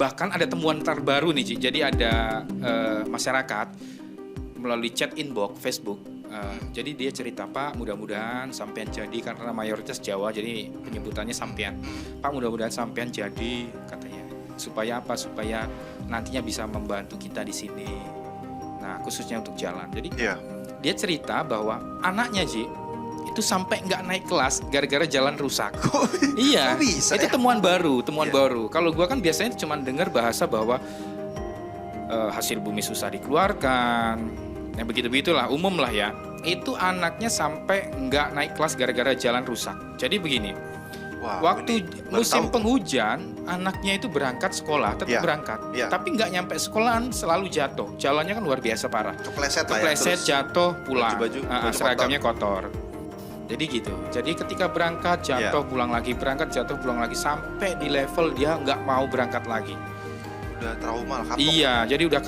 Bahkan ada temuan terbaru nih, Ci. Jadi ada masyarakat melalui chat inbox Facebook. Jadi dia cerita, Pak, mudah-mudahan sampean jadi, karena mayoritas Jawa, jadi penyebutannya sampean. Pak, mudah-mudahan sampean jadi, katanya. Supaya apa? Supaya nantinya bisa membantu kita di sini. Nah, khususnya untuk jalan. Jadi dia cerita bahwa anaknya, Ji, itu sampai nggak naik kelas gara-gara jalan rusak. Iya, bisa, itu temuan baru. Kalau gua kan biasanya cuma dengar bahasa bahwa hasil bumi susah dikeluarkan, yang begitulah, umum lah ya. Itu anaknya sampai nggak naik kelas gara-gara jalan rusak. Jadi begini, waktu musim penghujan, anaknya itu berangkat sekolah, tetap berangkat, tapi nggak nyampe sekolahan, selalu jatuh. Jalannya kan luar biasa parah. Kepleset, jatuh, pulang. Baju seragamnya kotor. Jadi gitu. Jadi ketika berangkat jatuh, pulang lagi, berangkat jatuh, pulang lagi, sampai di level dia nggak mau berangkat lagi. Udah trauma lah, kapok. Iya, jadi udah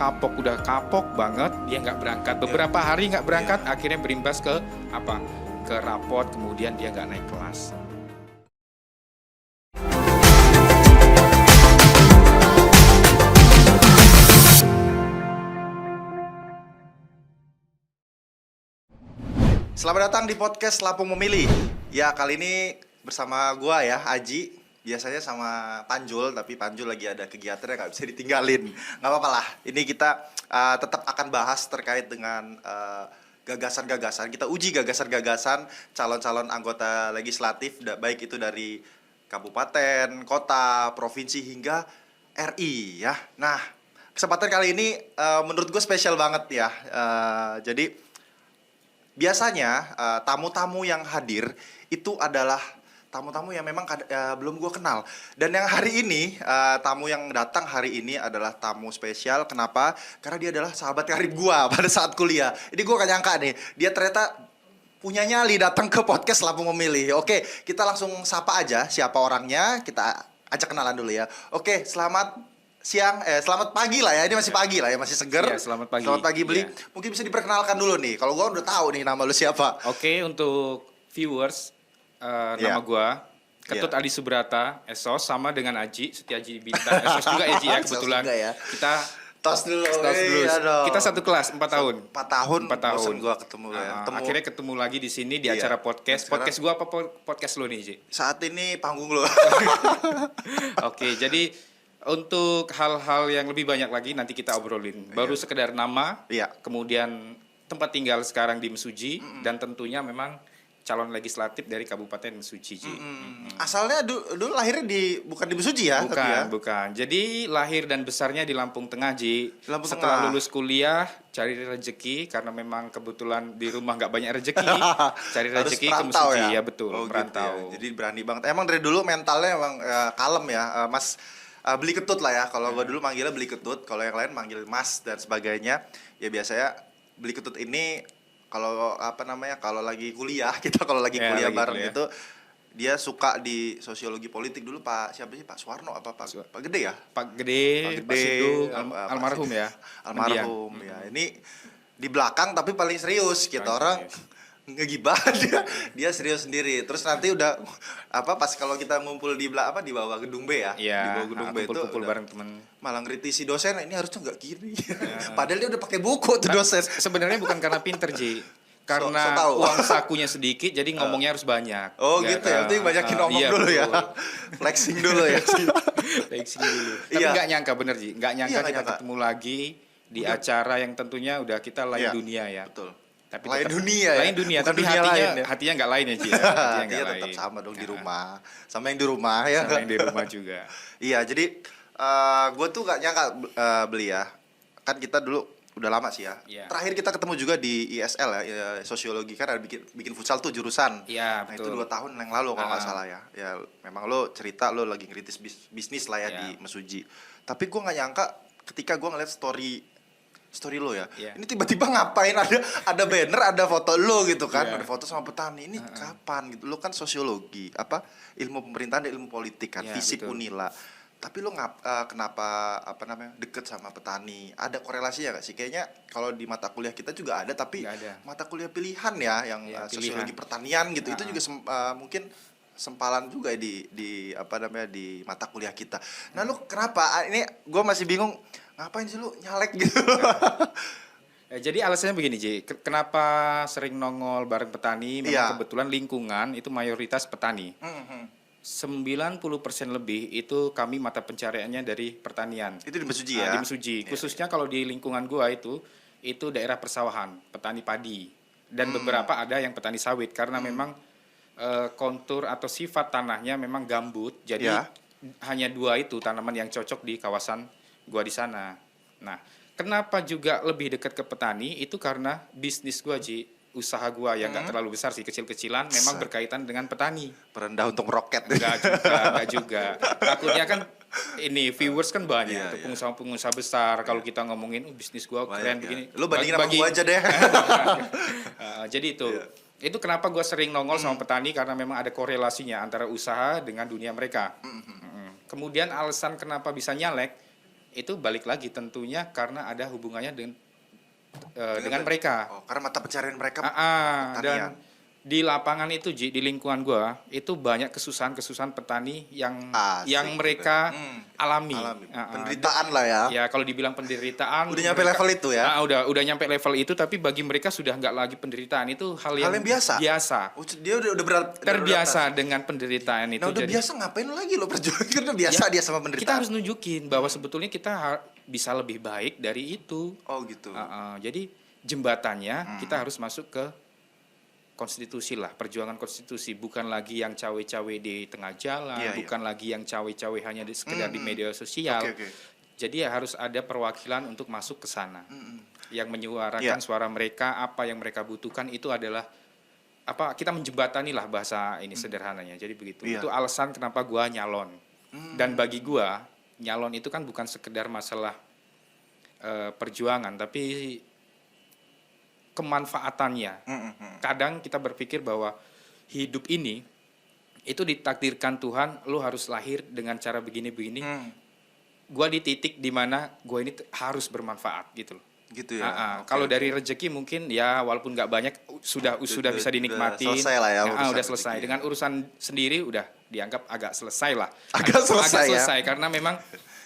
kapok banget, dia nggak berangkat. Beberapa hari nggak berangkat, akhirnya berimbas ke rapot, kemudian dia nggak naik kelas. Selamat datang di podcast Lampung Memilih. Ya, kali ini bersama gua ya, Aji. Biasanya sama Panjul, tapi Panjul lagi ada kegiatannya, gak bisa ditinggalin. Gak apa-apa lah, ini kita tetap akan bahas terkait dengan gagasan-gagasan. Kita uji gagasan-gagasan calon-calon anggota legislatif, baik itu dari kabupaten, kota, provinsi, hingga RI ya. Nah, kesempatan kali ini menurut gue spesial banget ya. Jadi biasanya tamu-tamu yang hadir itu adalah tamu-tamu yang memang belum gue kenal. Dan yang hari ini, tamu yang datang hari ini adalah tamu spesial. Kenapa? Karena dia adalah sahabat karib gue pada saat kuliah. Ini gue gak nyangka nih, dia ternyata punya nyali datang ke podcast Lampung Memilih. Oke, kita langsung sapa aja siapa orangnya. Kita ajak kenalan dulu ya. Oke, selamat pagi lah ya. Ini masih pagi lah ya, masih seger. Ya, selamat pagi. Selamat pagi, Beli. Mungkin bisa diperkenalkan dulu nih. Kalau gue udah tahu nih nama lu siapa. Oke, untuk viewers, nama gue Ketut Adi Subrata, Esos, sama dengan Aji, Setiaji Bintang. Esos juga Aji ya, kebetulan. Kita tos dulu. Kita satu kelas 4 tahun. 4 tahun. Gua ketemu ya. Akhirnya ketemu lagi di sini di acara podcast. Podcast gua apa podcast lo nih, Ji? Saat ini panggung lo. Oke, jadi untuk hal-hal yang lebih banyak lagi nanti kita obrolin. Baru sekedar nama, kemudian tempat tinggal sekarang di Mesuji, dan tentunya memang calon legislatif dari Kabupaten Mesuji. Asalnya dulu lahirnya bukan di Mesuji ya? Bukan. Jadi lahir dan besarnya di Lampung Tengah, Ji. Setelah lulus kuliah, cari rezeki karena memang kebetulan di rumah nggak banyak rezeki. Cari rezeki ke Mesuji ya, betul. Merantau. Gitu ya. Jadi berani banget. Emang dari dulu mentalnya emang kalem ya, Mas. Beli Ketut lah ya. Kalau gue dulu manggilnya Beli Ketut, kalau yang lain manggil Mas dan sebagainya. Ya biasanya Beli Ketut ini kalau kalau lagi kuliah, kita kalau lagi kuliah bareng itu, dia suka di sosiologi politik dulu. Pak siapa sih, Pak Suwarno apa Pak Gede ya? Pak Gede, Pak Sidung, almarhum ya. Almarhum ya. Ini di belakang tapi paling serius kita orang. Ngegibah dia serius sendiri. Terus nanti udah pas kalau kita ngumpul di bawah gedung B ya. Di bawah gedung B itu kumpul bareng teman. Malah ngeritisi dosen, ini harusnya nggak gini. Padahal dia udah pakai buku tuh dosen. Sebenarnya bukan karena pinter, Ji. Karena uang sakunya sedikit, jadi ngomongnya harus banyak. Oh gitu ya, penting banyakin ngomong dulu ya. Flexing dulu ya. Flexing dulu. Tapi nggak nyangka bener, Ji. Nggak nyangka kita ketemu lagi di acara yang tentunya udah kita lain dunia ya. Betul. Tapi lain dunia, tapi hatinya nggak lain ya, Ci. Dia tetap sama dong di rumah, sama yang di rumah ya. Sama yang di rumah juga. Iya, jadi gue tuh nggak nyangka Beli ya. Kan kita dulu udah lama sih ya. Terakhir kita ketemu juga di ISL ya, sosiologi, kan ada bikin futsal tuh jurusan. Iya, betul. Itu 2 tahun yang lalu kalau nggak salah ya. Ya memang lo cerita lo lagi ngeritis bisnis lah ya di Mesuji. Tapi gue nggak nyangka ketika gue ngeliat story lo ya. Ini tiba-tiba ngapain ada banner, ada foto lo gitu kan. Ada foto sama petani. Ini kapan gitu. Lo kan sosiologi, ilmu pemerintahan dan ilmu politik kan, FISIP Unila. Tapi lo kenapa deket sama petani? Ada korelasinya nggak sih? Kayaknya kalau di mata kuliah kita juga ada, tapi mata kuliah pilihan ya yang sosiologi pertanian gitu. Itu juga mungkin sempalan juga di apa namanya di mata kuliah kita. Nah, lu kenapa? Ini gue masih bingung, ngapain sih lu nyalek gitu? Jadi alasannya begini, Ji. Kenapa sering nongol bareng petani? Memang Iya. kebetulan lingkungan itu mayoritas petani. Mhm. 90% lebih itu kami mata pencariannya dari pertanian. Itu di Mesuji Nah, ya? di Mesuji. Khususnya kalau di lingkungan gua itu daerah persawahan, petani padi. Dan beberapa ada yang petani sawit karena memang kontur atau sifat tanahnya memang gambut. Jadi Ya. hanya 2 itu tanaman yang cocok di kawasan gua di sana. Nah, kenapa juga lebih dekat ke petani? Itu karena bisnis gua, Ji. Usaha gua yang nggak terlalu besar sih, kecil-kecilan, memang berkaitan dengan petani. Perendah untuk meroket. Enggak juga. Takutnya kan ini viewers kan banyak Iya, tuh iya. pengusaha-pengusaha besar kalau kita ngomongin bisnis gua Banyak keren ya. begini. Lu bandingin sama gua aja deh. Jadi itu. Iya. Itu kenapa gua sering nongol sama petani karena memang ada korelasinya antara usaha dengan dunia mereka. Kemudian alasan kenapa bisa nyalek itu balik lagi tentunya karena ada hubungannya dengan mereka. Oh, karena mata pencarian mereka Dan pertanian. di lapangan itu, Ji, di lingkungan gua itu banyak kesusahan-kesusahan petani yang Asik mereka juga. alami. Penderitaan lah ya. Ya kalau dibilang penderitaan Udah nyampe level itu ya? Udah nyampe level itu, tapi bagi mereka sudah nggak lagi penderitaan, itu hal yang biasa. Oh, dia udah berat terbiasa dengan penderitaan itu. Nah, udah Jadi biasa ngapain lagi lo perjuangan? Karena biasa dia sama penderitaan. kita harus nunjukin bahwa sebetulnya kita bisa lebih baik dari itu. Oh, gitu. Jadi jembatannya kita harus masuk ke konstitusi lah, perjuangan konstitusi, bukan lagi yang cawe-cawe di tengah jalan, Iya, bukan lagi yang cawe-cawe hanya sekedar di media sosial. Oke. Jadi ya harus ada perwakilan untuk masuk ke sana, yang menyuarakan suara mereka, apa yang mereka butuhkan itu adalah apa, kita menjembatani lah bahasa ini sederhananya. Jadi begitu. Iya. Itu alasan kenapa gua nyalon. Dan bagi gua nyalon itu kan bukan sekedar masalah perjuangan, tapi kemanfaatannya. Kadang kita berpikir bahwa hidup ini itu ditakdirkan Tuhan, lu harus lahir dengan cara begini-begini. Gua di titik di mana gua ini harus bermanfaat gitu loh. Gitu ya. Oke, Kalau oke. dari rezeki mungkin ya walaupun nggak banyak sudah bisa dinikmati. selesai lah ya urusan Udah selesai. rezeki. Dengan urusan sendiri udah dianggap agak selesai lah. Agak selesai ya? Karena memang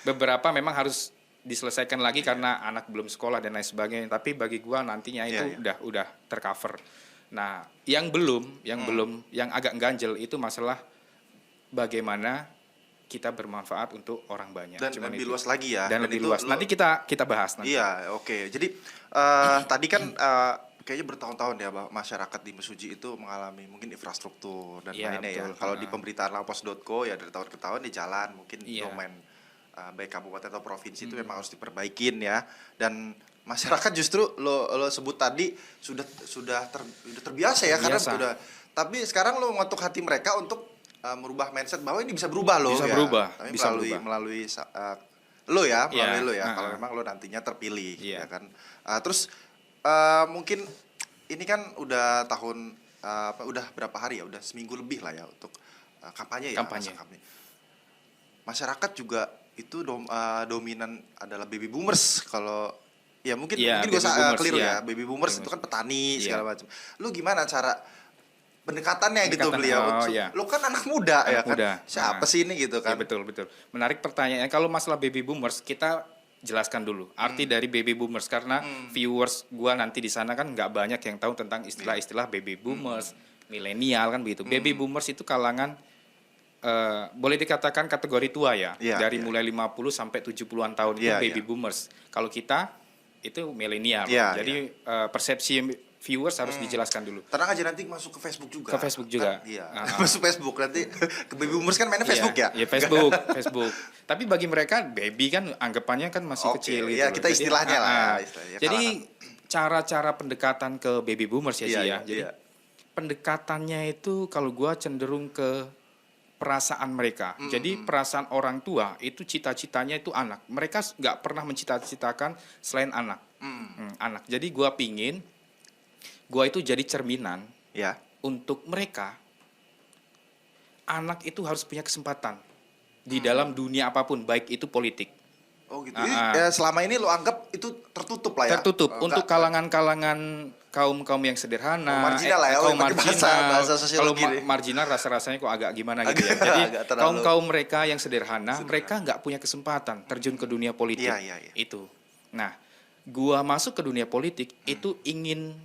beberapa memang harus diselesaikan lagi karena anak belum sekolah dan lain sebagainya. Tapi bagi gua nantinya itu Iya. udah tercover. Nah, yang agak ganjel itu masalah bagaimana kita bermanfaat untuk orang banyak. Dan Cuman lebih itu. luas lagi ya. Dan lebih itu luas. Nanti kita bahas nanti. Iya, oke. Jadi tadi kan kayaknya bertahun-tahun ya bahwa masyarakat di Mesuji itu mengalami mungkin infrastruktur dan Iya, lainnya ya. betul. Kalau di pemberitaan lapos.co ya dari tahun ke tahun di jalan mungkin Iya. domain baik kabupaten atau provinsi itu memang harus diperbaikin ya. Dan masyarakat justru lo sebut tadi sudah terbiasa ya karena Terbiasa. udah. Tapi sekarang lo mengetuk hati mereka untuk merubah mindset bahwa ini bisa berubah loh Bisa ya. berubah, Tapi bisa melalui berubah. lo ya, Iya, melalui lo ya. Kalau memang lo nantinya terpilih, Iya. ya kan. Terus mungkin ini kan udah tahun udah berapa hari ya? Udah seminggu lebih lah ya untuk kampanye ya. Kampanye. masa kampanye. Masyarakat juga itu dominan adalah baby boomers kalau ya mungkin Iya, gue baby boomers, keliru iya. ya. Baby boomers itu kan petani Iya. segala macam. Lu gimana cara pendekatannya gitu Pendekatan, beliau? iya. Lu kan anak muda ya Anak kan. muda. Siapa sih ini gitu Ya, kan? betul. Menarik pertanyaannya. Kalau masalah baby boomers, kita jelaskan dulu arti dari baby boomers karena viewers gua nanti di sana kan nggak banyak yang tahu tentang istilah-istilah baby boomers, milenial kan begitu. Baby boomers itu kalangan boleh dikatakan kategori tua ya. Iya, Dari iya. mulai 50 sampai 70-an tahun itu Iya, baby iya. boomers. Kalau kita itu milenial. Iya, Jadi persepsi viewers harus dijelaskan dulu. Tenang aja nanti masuk ke Facebook juga. Ke Facebook juga. Kan, iya. Ah. Masuk Facebook nanti ke baby boomers kan mainnya Facebook ya? Iya, Facebook. Tapi bagi mereka baby kan anggapannya kan masih Oke, kecil gitu. iya, loh. kita istilahnya lah ya, istilahnya Jadi cara-cara pendekatan ke baby boomers ya Iya, sih ya. iya, Jadi iya. pendekatannya itu kalau gua cenderung ke perasaan mereka. Jadi perasaan orang tua itu cita-citanya itu anak. Mereka nggak pernah mencita-citakan selain anak. Anak. Jadi gua pingin gua itu jadi cerminan Ya. untuk mereka. Anak itu harus punya kesempatan di dalam dunia apapun, baik itu politik, Oh gitu. Jadi, ya, selama ini lo anggap itu tertutup lah ya. Tertutup untuk nggak- kalangan-kalangan kaum yang sederhana, marginal lah ya, kaum pakai bahasa Kalau sosiologi nih. marginal rasa-rasanya kok agak gimana gitu ya. Agak- Jadi agak terlalu- kaum-kaum mereka yang sederhana, mereka nggak punya kesempatan terjun ke dunia politik. Iya. Itu. Nah, gua masuk ke dunia politik itu ingin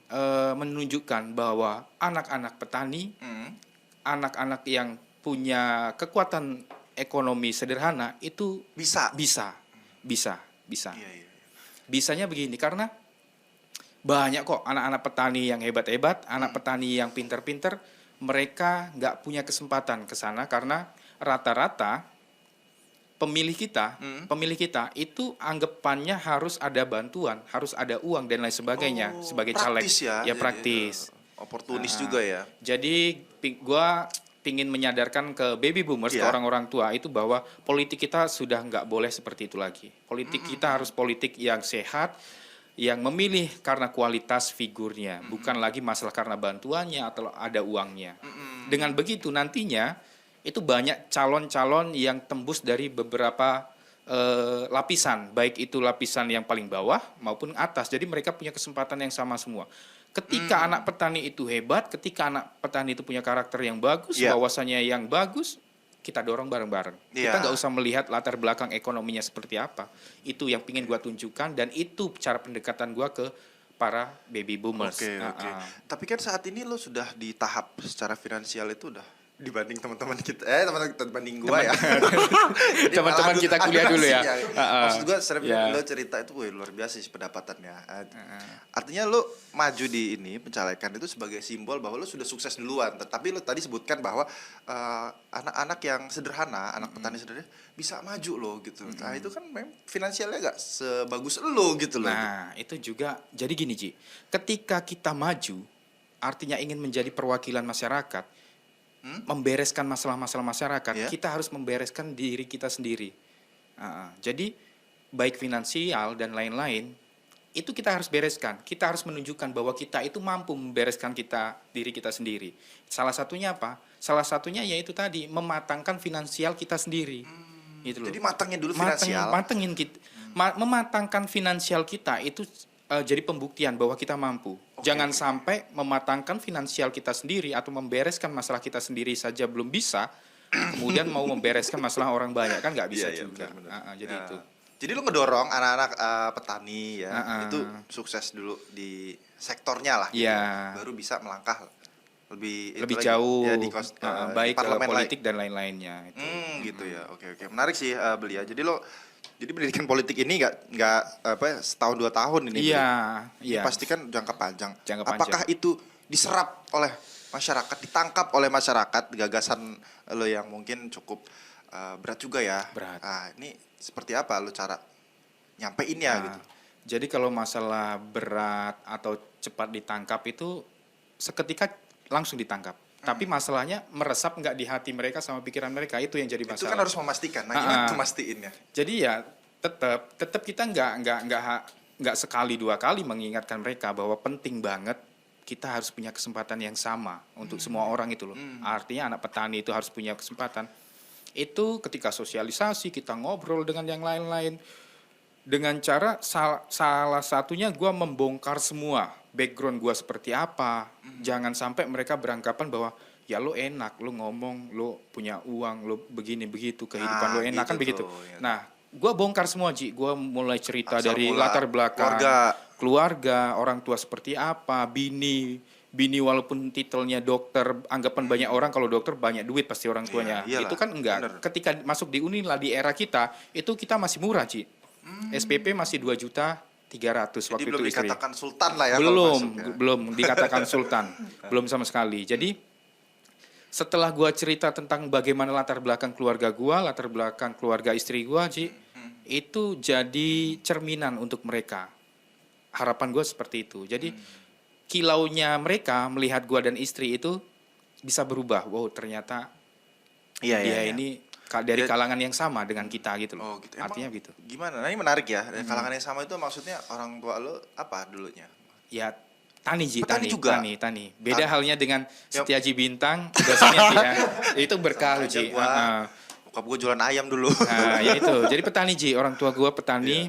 menunjukkan bahwa anak-anak petani, Hmm. anak-anak yang punya kekuatan ekonomi sederhana itu Bisa. bisa. Iya. Bisanya begini, karena banyak kok anak-anak petani yang hebat-hebat, anak petani yang pinter-pinter, mereka nggak punya kesempatan ke sana karena rata-rata pemilih kita itu anggapannya harus ada bantuan, harus ada uang dan lain sebagainya sebagai caleg. Praktis ya. Ya Jadi, praktis. oportunis juga ya. Jadi gua pingin menyadarkan ke baby boomers, ke Iya. orang-orang tua itu bahwa politik kita sudah nggak boleh seperti itu lagi. Politik kita harus politik yang sehat, yang memilih karena kualitas figurnya, bukan lagi masalah karena bantuannya atau ada uangnya. Dengan begitu nantinya itu banyak calon-calon yang tembus dari beberapa lapisan, baik itu lapisan yang paling bawah maupun atas. Jadi mereka punya kesempatan yang sama semua. Ketika anak petani itu hebat, ketika anak petani itu punya karakter yang bagus, Iya. wawasannya yang bagus, kita dorong bareng-bareng. Iya. Kita nggak usah melihat latar belakang ekonominya seperti apa. Itu yang ingin gua tunjukkan dan itu cara pendekatan gua ke para baby boomers. Oke. Tapi kan saat ini lo sudah di tahap secara finansial itu udah dibanding teman-teman kita, dibanding gua ya. Jadi Teman-teman malah kita kuliah dulu ya. Maksud gua serem Ya. lo cerita itu luar biasa sih pendapatannya. Artinya lo maju di ini pencalekan itu sebagai simbol bahwa lo sudah sukses duluan. Tetapi lo tadi sebutkan bahwa anak-anak yang sederhana, anak petani sederhana bisa maju lo gitu. Nah itu kan memang finansialnya gak sebagus lo gitu loh. Nah, itu juga jadi gini, Ji. Ketika kita maju, artinya ingin menjadi perwakilan masyarakat, membereskan masalah-masalah masyarakat, Ya. kita harus membereskan diri kita sendiri. Jadi baik finansial dan lain-lain itu kita harus bereskan. Kita harus menunjukkan bahwa kita itu mampu membereskan diri kita sendiri. Salah satunya apa? Salah satunya yaitu tadi mematangkan finansial kita sendiri. Gitu loh. Jadi matangin dulu finansial. Mematangkan finansial kita itu jadi pembuktian bahwa kita mampu. Jangan sampai mematangkan finansial kita sendiri atau membereskan masalah kita sendiri saja belum bisa, kemudian mau membereskan masalah orang banyak kan nggak bisa Iya, juga. benar-benar. Jadi itu. Jadi lu ngedorong anak-anak petani ya, itu sukses dulu di sektornya lah, gitu. Iya. Baru bisa melangkah lebih Jauh, ya, di baik parlemen politik dan lain-lainnya. Itu. gitu ya. Oke. Menarik sih Belia. Jadi pendidikan politik ini nggak setahun 2 tahun ini. Iya, Ini iya. pasti kan jangka panjang. Jangka Apakah itu diserap oleh masyarakat, ditangkap oleh masyarakat gagasan lo yang mungkin cukup berat juga ya? Berat. Nah, ini seperti apa lo cara nyampeinnya Nah, gitu? Jadi kalau masalah berat atau cepat ditangkap itu seketika langsung ditangkap. Tapi masalahnya meresap nggak di hati mereka sama pikiran mereka, itu yang jadi masalah. Itu kan harus memastikan. Nah, gimana tuh mastiinnya? Jadi ya tetap kita nggak sekali 2 kali mengingatkan mereka bahwa penting banget kita harus punya kesempatan yang sama untuk semua orang itu loh. Artinya anak petani itu harus punya kesempatan. Itu ketika sosialisasi kita ngobrol dengan yang lain-lain dengan cara salah satunya gue membongkar semua background gue seperti apa. Jangan sampai mereka beranggapan bahwa ya lo enak, lo ngomong, lo punya uang, lo begini begitu kehidupan lo enak gitu kan begitu. tuh, ya. Nah, gue bongkar semua Ji, gue mulai cerita Asal dari mula latar belakang keluarga, orang tua seperti apa, bini walaupun titelnya dokter, anggapan banyak orang kalau dokter banyak duit pasti orang tuanya. Iya, iyalah, itu kan enggak. bener. Ketika masuk di Unila di era kita, itu kita masih murah Ji. SPP masih 2.300.000 Jadi waktu belum itu istri. dikatakan sultan lah ya kalau Belum, masuk ya. belum dikatakan sultan, belum sama sekali. Jadi setelah gua cerita tentang bagaimana latar belakang keluarga gua, latar belakang keluarga istri gua, Ji, itu jadi cerminan untuk mereka. Harapan gua seperti itu. Jadi kilaunya mereka melihat gua dan istri itu bisa berubah. Wow, ternyata dia ini dari kalangan yang sama dengan kita gitu loh. Oh gitu. Artinya Emang gitu. gimana? Nah ini menarik ya. Kalangan yang sama itu maksudnya orang tua lo apa dulunya? Ya tani Ji, Petani tani juga? tani. Beda halnya dengan Yang- Setiaji Bintang, tugasnya Ji ya. Itu berkah Sama loh aja Ji. gua. Bokap gue jualan ayam dulu. Nah, ya itu. Jadi petani Ji, orang tua gue petani.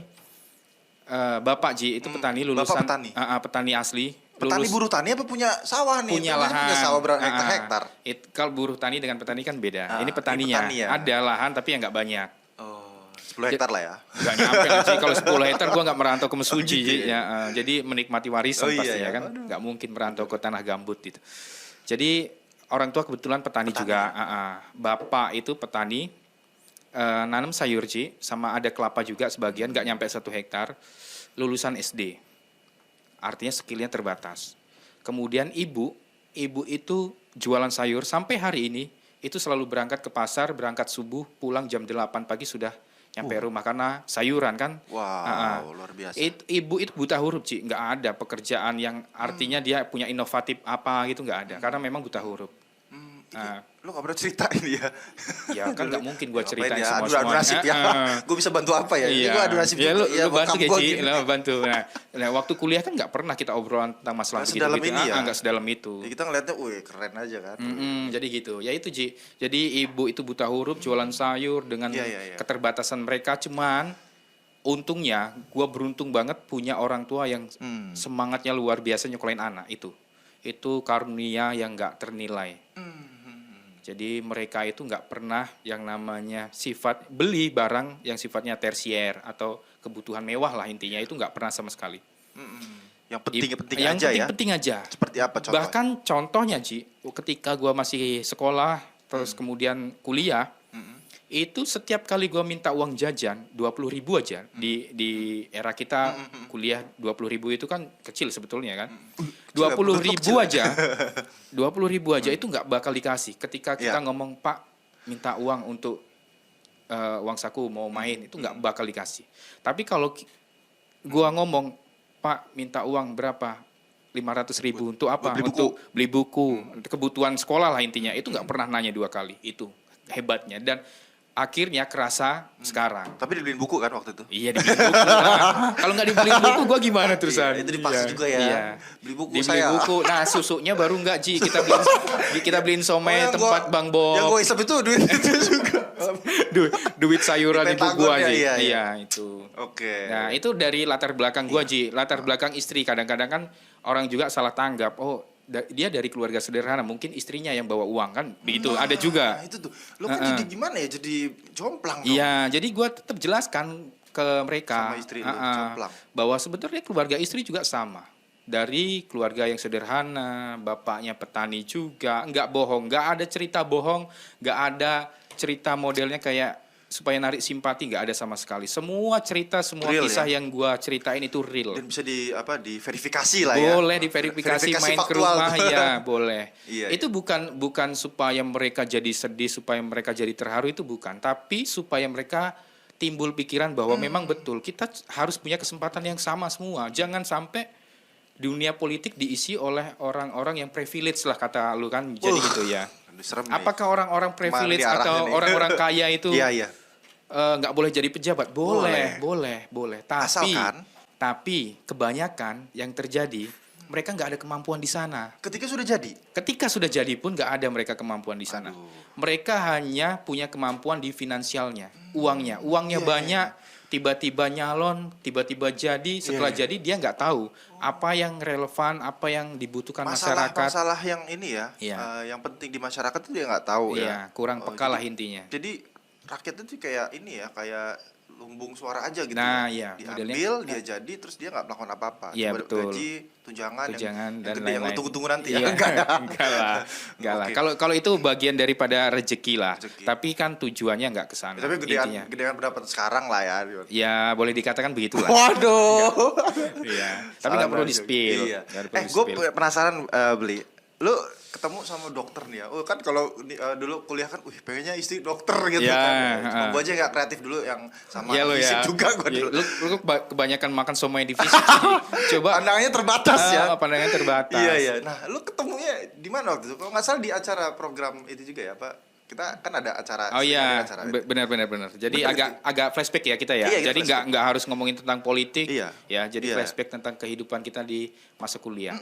Bapak Ji itu petani lulusan. Bapak petani? Petani asli. Petani buruh tani apa punya sawah nih? Punya Biasanya lahan. Punya sawah berapa hektar? Kalau buruh tani dengan petani kan beda. Ini Ini petaninya. petani ya? Ada lahan tapi yang nggak banyak. Oh, 10 hektar lah ya. Nggak nyampe sih. Kalau 10 hektar gue nggak merantau ke Mesuji. gitu ya? Jadi menikmati warisan Oh, iya, pastinya iya. kan. Nggak mungkin merantau ke tanah gambut gitu. Jadi orang tua kebetulan petani juga. Bapak itu petani. Nanam sayur Ji. Sama ada kelapa juga sebagian. Nggak nyampe 1 hektar. Lulusan SD. Artinya skillnya terbatas. Kemudian ibu itu jualan sayur sampai hari ini itu selalu berangkat ke pasar, berangkat subuh, pulang jam 8 pagi sudah nyampe rumah karena sayuran kan. Wow, luar biasa. Ibu itu buta huruf Ci, nggak ada pekerjaan yang artinya dia punya inovatif apa gitu nggak ada karena memang buta huruf. Lo gak pernah ceritain ya? Ya kan nggak mungkin gue Ngapain ceritain ya? semua Adu nasib ya. Gue bisa bantu apa ya? Ini Iya. gue adu nasib Ya, juga. lu bantu bokap ya gua Ci, gini. lu bantu. Nah, waktu kuliah kan nggak pernah kita obrolan tentang masalah Nggak begitu sedalam gitu. ini ya? Nggak sedalam itu. Ya, kita ngeliatnya, wih keren aja kan. Jadi gitu, ya itu Ji. Jadi ibu itu buta huruf, jualan sayur dengan Iya. keterbatasan mereka. Cuman untungnya, gue beruntung banget punya orang tua yang semangatnya luar biasa nyekolahin anak itu. Itu karunia yang nggak ternilai. Jadi mereka itu nggak pernah yang namanya sifat beli barang yang sifatnya tersier atau kebutuhan mewah lah intinya itu nggak pernah sama sekali. Yang penting-penting Yang aja ya. penting-penting aja. Seperti apa contohnya? Bahkan contohnya Ji, ketika gua masih sekolah, terus kemudian kuliah, itu setiap kali gua minta uang jajan 20.000 aja di era kita kuliah 20.000 itu kan kecil sebetulnya kan. 20.000 aja, 20.000 aja itu nggak bakal dikasih. Ketika kita ngomong Pak minta uang untuk uang saku mau main itu nggak bakal dikasih. Tapi kalau gua ngomong Pak minta uang berapa? 500.000 untuk apa? Untuk beli buku, kebutuhan sekolah lah intinya. Itu nggak pernah nanya 2 kali. Itu hebatnya dan akhirnya kerasa sekarang. Tapi dibeliin buku kan waktu itu? Iya dibeli buku lah. Kalau nggak dibeli buku gue gimana terusan? Itu dipaksa juga ya. Iya. Beli buku Dibeli saya. buku. Nah susunya baru nggak Ji. Kita beliin somai yang tempat Bang Bob. Yang gue isep itu duit itu juga. Duit sayuran Di ibu gua Pentagon ya, Ji. iya. Iya itu. Oke. Nah itu dari latar belakang gua Ji. Latar belakang istri. Kadang-kadang kan orang juga salah tanggap. Oh dia dari keluarga sederhana. Mungkin istrinya yang bawa uang kan. Begitu. Ada juga. Nah, itu tuh. Lo kan jadi gimana ya? Jadi jomplang dong. Iya, jadi gue tetap jelaskan ke mereka Sama istri lu, jomplang. bahwa sebenarnya keluarga istri juga sama. Dari keluarga yang sederhana, bapaknya petani juga, nggak bohong, nggak ada cerita bohong, nggak ada cerita modelnya kayak supaya narik simpati, nggak ada sama sekali. Semua cerita, semua Real, kisah ya? yang gue ceritain itu real. Dan bisa diverifikasi lah ya. Boleh diverifikasi main ke faktual. rumah ya boleh. Iya, Itu bukan supaya mereka jadi sedih, supaya mereka jadi terharu itu bukan, tapi supaya mereka timbul pikiran bahwa memang betul kita harus punya kesempatan yang sama semua. Jangan sampai dunia politik diisi oleh orang-orang yang privilege lah kata lu kan jadi gitu ya. Aduh, serem nih. Apakah orang-orang privilege Kemana nih atau arahnya nih? orang-orang kaya itu Iya. nggak boleh jadi pejabat? Boleh. Asalkan? Tapi kebanyakan yang terjadi mereka nggak ada kemampuan di sana. Ketika sudah jadi. Ketika sudah jadi pun nggak ada mereka kemampuan di sana. Mereka hanya punya kemampuan di finansialnya, uangnya banyak. Tiba-tiba nyalon, tiba-tiba jadi. Setelah jadi dia nggak tahu apa yang relevan, apa yang dibutuhkan masyarakat. Masalah yang ini ya, Iya. yang penting di masyarakat itu dia nggak tahu ya. Iya, kurang peka lah intinya. Jadi rakyat itu kayak ini ya, kayak lumbung suara aja gitu. Nah, ya. iya, Diambil, modelnya. dia jadi, terus dia nggak melakukan apa-apa. Iya, Cuma betul. gaji, tunjangan Tunjangan yang dan gede, yang lain-lain. lu tunggu-tunggu nanti Iya, ya. Enggak ya? enggak lah. Oke. Kalau itu bagian daripada rezeki lah. Rezeki. Tapi kan tujuannya nggak ke sana. Tapi intinya. gedean pendapat sekarang lah ya. Ya boleh dikatakan begitulah. Waduh. Iya. Tapi nggak perlu di-spill. Iya. Nggak perlu Gue di-spill. penasaran Beli. Lu ketemu sama dokter nih ya. Oh kan kalau dulu kuliah kan, pengennya istri dokter gitu Iya, kan. Cuma heeh. gue aja nggak kreatif dulu yang sama Iya lo fisik ya. juga gue Iya, dulu. lu kebanyakan makan somai di fisik. Jadi coba Pandangannya terbatas ya. pandangannya terbatas. Iya. Nah, lu ketemunya di mana waktu itu? Kalau nggak salah di acara program itu juga ya, Pak. Kita kan ada acara. Oh iya, ada acara. benar. Jadi Bener, agak flashback ya kita ya. Iya, Jadi flashback. nggak harus ngomongin tentang politik. Iya. Ya, jadi Iya. flashback tentang kehidupan kita di masa kuliah.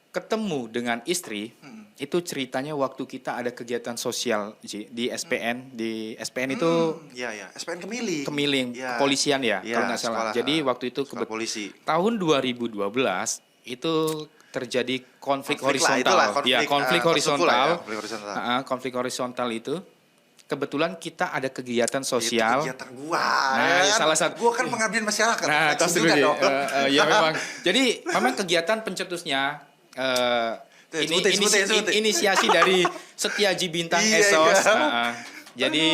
ketemu dengan istri, itu ceritanya waktu kita ada kegiatan sosial Ji, di SPN. Di SPN itu Iya, ya. SPN Kemiling. Kemiling, Iya. kepolisian ya, Iya, kalau nggak salah. sekolah, Jadi waktu itu sekolah polisi. tahun 2012 itu terjadi konflik Konflik lah, horizontal. itulah, konflik, Ya, konflik tersebut lah horizontal. ya, konflik horizontal. Konflik horizontal itu kebetulan kita ada kegiatan Itu sosial. kegiatan gua. Nah, ya kan? salah satu- Gua kan pengabdian masyarakat. Nah, Flexing tas juga dulu, Ji. dong. Ya memang. Jadi memang kegiatan pencetusnya Tuh, sebutin. inisiasi dari Setiaji Bintang Iya, Esos. iya. Jadi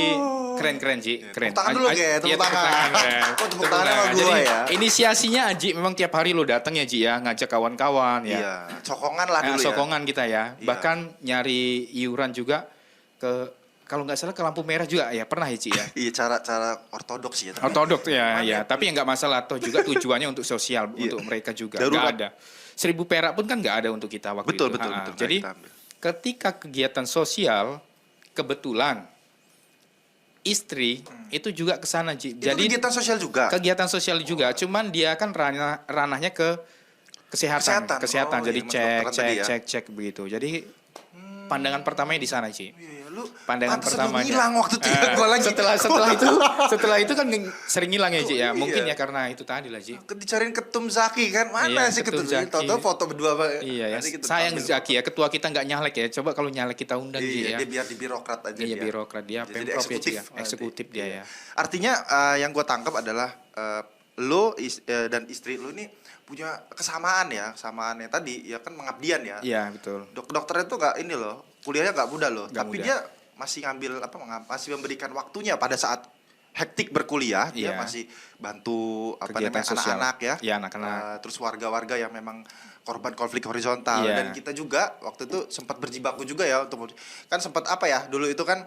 keren Ji, keren. Tepuk tangan dulu, Ge, Iya, tepuk tangan. keren. Oh, tepuk tangan sama gua Jadi ya. inisiasinya Aji memang tiap hari lo datang ya Ji ya, ngajak kawan-kawan ya. Iya, sokongan lah dulu ya. Sokongan kita ya. Iya. Bahkan nyari iuran juga ke kalau nggak salah ke lampu merah juga ya, pernah ya Ci ya. Iya, cara ortodoks ya. tapi Ortodok ya, gimana ya. Tapi nggak masalah toh juga tujuannya untuk sosial Iya. untuk mereka juga. Darurat. Nggak ada. 1.000 perak pun kan nggak ada untuk kita waktu Betul, itu. betul, Ah, betul. Jadi Kita ambil. ketika kegiatan sosial kebetulan istri itu juga ke sana Ci. Itu Jadi kegiatan sosial juga. kegiatan sosial juga, cuman dia kan ranahnya ke kesehatan. Kesehatan. Oh, Jadi iya, kedokteran tadi ya. cek begitu. Jadi pandangan pertamanya di sana Ci. Iya, lu Pandangan pantesan lu pertamanya ngilang waktu itu ya, gua lagi. setelah itu kan sering hilang ya Ci ya. Iya. Mungkin ya karena itu tadi lah Ci. Dicariin Ketum Zaki kan, mana Iya, sih Ketum Ketum Zaki? Zaki. Tahu-tahu foto berdua Iya ya. nanti kita Sayang tampil. Zaki ya, ketua kita nggak nyalek ya. Coba kalau nyalek kita undang Ci Iya, ya. dia biar di birokrat aja Iya dia. birokrat dia, Jadi pemprov ya Ci ya. nanti. Eksekutif dia Iya. ya. Artinya yang gue tangkap adalah lo dan istri lo ini punya kesamaan ya, kesamaannya tadi ya kan mengabdian ya. Iya betul. Dokter itu nggak ini loh, kuliahnya nggak mudah loh, Nggak tapi mudah. dia masih ngambil masih memberikan waktunya pada saat hektik berkuliah, dia Iya. masih bantu Kegiatan namanya sosial. anak-anak ya. Iya, anak-anak. Terus warga-warga yang memang korban konflik horizontal Iya. dan kita juga waktu itu sempat berjibaku juga ya untuk kan sempat apa ya dulu itu kan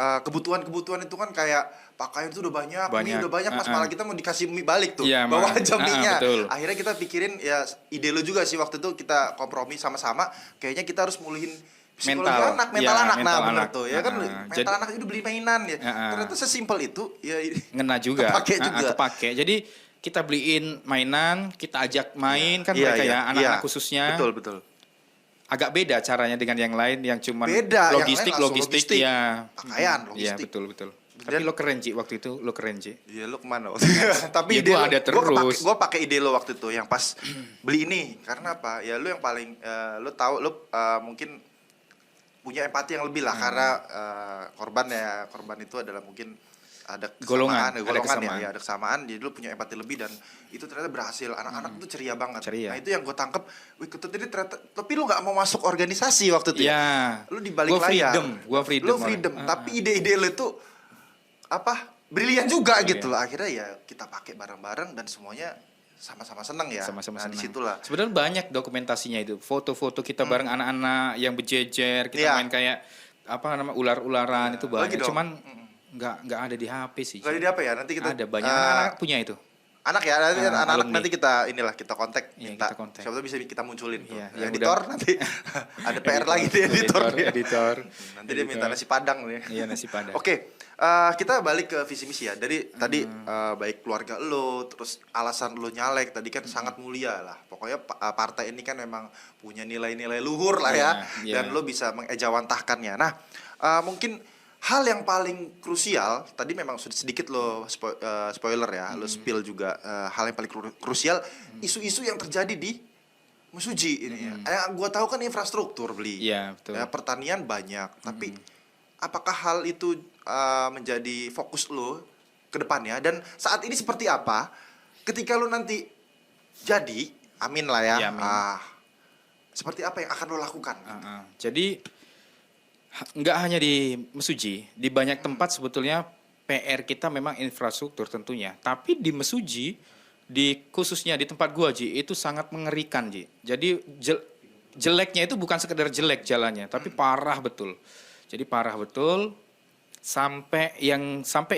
kebutuhan-kebutuhan itu kan kayak pakaian itu udah banyak, mie udah banyak, pas malah kita mau dikasih mie balik tuh, Iya, bawa Mas. aja mie-nya. Betul. Akhirnya kita pikirin ya ide lo juga sih waktu itu kita kompromi sama-sama, kayaknya kita harus mulihin psikologi Mental. anak, Iya, anak, mental nah bener anak. tuh ya kan, mental Jadi- anak itu beli mainan ya, ternyata sesimpel itu ya. Ngena juga. Kepake juga. Kepake. Jadi kita beliin mainan, kita ajak main kan Iya, mereka iya, ya anak-anak iya. khususnya. Betul. Agak beda caranya dengan yang lain yang cuman Beda, yang lain logistik langsung logistik. ya. Pakaian, Iya logistik. betul. Tapi Dan- lo keren Ci waktu itu, lo keren Ci. Iya, lu kemana? Tapi Ya, ide gua lu- ada terus. Gua pakai ide lo waktu itu yang pas beli ini karena apa? Ya lu yang paling lu tahu lu mungkin punya empati yang lebih lah karena korban itu adalah mungkin ada Golongan, ada golongan kesamaan. ya, ada kesamaan. Jadi lu punya empati lebih dan itu ternyata berhasil. Anak-anak tuh ceria banget. Ceria. Nah, itu yang gue tangkep. Wih, Ketut ini ternyata tapi lu nggak mau masuk organisasi waktu itu ya. Ya. Lu di balik Gua layar. Gua freedom. Lu freedom, tapi ide-ide lu itu brilian juga gitu loh. Akhirnya ya kita pakai bareng-bareng dan semuanya sama-sama seneng ya. Sama-sama nah, senang. disitulah. Sebenarnya banyak dokumentasinya itu. Foto-foto kita bareng anak-anak yang berjejer, kita Iya. main kayak ular-ularan itu Lagi banyak. dong. Cuman nggak ada di HP sih. Gak ada apa ya? Nanti kita Ada banyak anak-anak punya itu. anak ya, nanti anak-anak alumni. nanti kita kontak, Iya, minta. kita kontak. Siapa tahu bisa kita munculin tuh. Iya, Ya, yang editor nanti ada PR lagi di editor. editor. Nanti dia minta nasi padang nih. Iya, nasi padang. Oke, kita balik ke visi misi ya. Dari tadi baik keluarga lo, terus alasan lo nyalek tadi kan sangat mulia lah. Pokoknya partai ini kan memang punya nilai-nilai luhur lah ya, Iya, dan lo bisa mengejawantahkannya. Nah, mungkin hal yang paling krusial tadi memang sudah sedikit lo spoiler ya, lo spill juga hal yang paling krusial isu-isu yang terjadi di Mesuji ini ya. Yang gua tahu kan infrastruktur beli. Iya, betul. Ya, pertanian banyak, tapi apakah hal itu menjadi fokus lo ke depannya dan saat ini seperti apa ketika lo nanti jadi, amin lah ya. Ya, amin. Seperti apa yang akan lo lakukan? Jadi nggak hanya di Mesuji, di banyak tempat sebetulnya PR kita memang infrastruktur tentunya. Tapi di Mesuji, khususnya di tempat gua Ji, itu sangat mengerikan Ji. Jadi jeleknya itu bukan sekedar jelek jalannya, tapi parah betul. Jadi parah betul sampai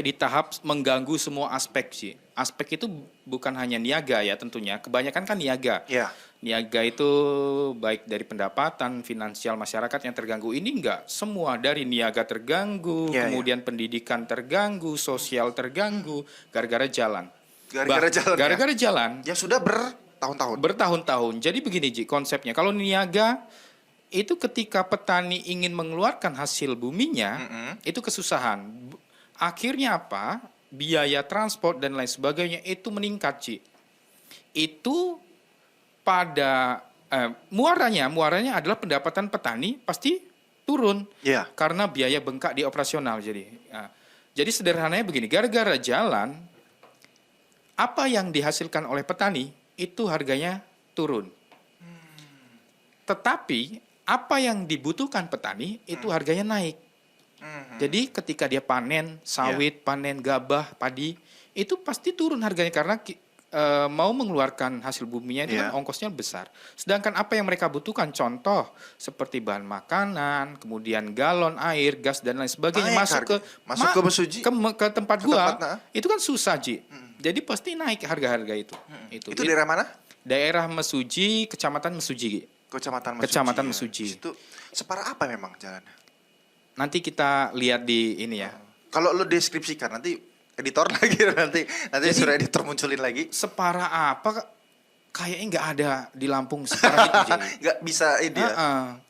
di tahap mengganggu semua aspek Ji. Aspek itu bukan hanya niaga ya tentunya, kebanyakan kan niaga. Ya. Niaga itu baik dari pendapatan, finansial masyarakat yang terganggu. Ini enggak, semua dari niaga terganggu, Ya, kemudian pendidikan terganggu, sosial terganggu, gara-gara jalan. Gara-gara jalan. Gara-gara jalan. Yang sudah bertahun-tahun. Bertahun-tahun. Jadi begini Ji, konsepnya. Kalau niaga itu ketika petani ingin mengeluarkan hasil buminya, itu kesusahan. Akhirnya apa? Biaya transport dan lain sebagainya itu meningkat Ji. Itu pada muaranya adalah pendapatan petani pasti turun. Iya. Karena biaya bengkak di operasional jadi. Jadi sederhananya begini, gara-gara jalan apa yang dihasilkan oleh petani itu harganya turun. Tetapi apa yang dibutuhkan petani itu harganya naik. Jadi ketika dia panen sawit, panen gabah, padi, itu pasti turun harganya karena mau mengeluarkan hasil buminya itu kan ongkosnya besar. Sedangkan apa yang mereka butuhkan, contoh seperti bahan makanan, kemudian galon air, gas dan lain sebagainya masuk ke mesuji ke tempat gua, tempat, itu kan susah Ji. Jadi pasti naik harga-harga itu. Itu daerah mana? Daerah Mesuji, Kecamatan Mesuji. Kecamatan Mesuji. Itu separah apa memang jalannya? Nanti kita lihat di ini ya. Kalau lo deskripsikan nanti editor lagi nanti Jadi, suruh editor munculin lagi. Separah apa? Kayaknya nggak ada di Lampung separah itu Ji. Nggak bisa ini ya.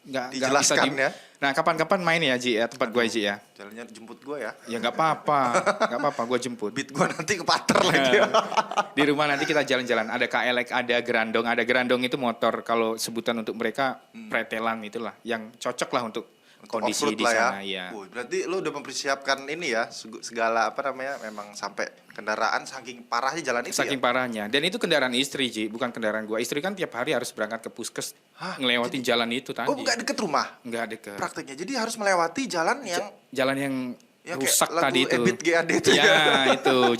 Nggak Dijelaskan bisa ya. Nah kapan-kapan main ya Ji ya tempat gue Ji ya. Jalannya jemput gue ya. Ya nggak apa-apa, gue jemput. Beat gue nanti kepater lagi. Di rumah nanti kita jalan-jalan. Ada KLX, ada gerandong itu motor. Kalau sebutan untuk mereka pretelan itulah, yang cocok lah untuk kondisi di sana ya. Berarti lo udah mempersiapkan ini ya segala apa namanya, memang sampai kendaraan saking parahnya jalan itu. Saking parahnya. Dan itu kendaraan istri Ji, bukan kendaraan gua. Istri kan tiap hari harus berangkat ke puskes ngelewatin jalan itu tadi. Oh, nggak deket rumah? Nggak deket. Prakteknya jadi harus melewati jalan yang yang rusak tadi itu. Ebit GAD itu ya. Itu.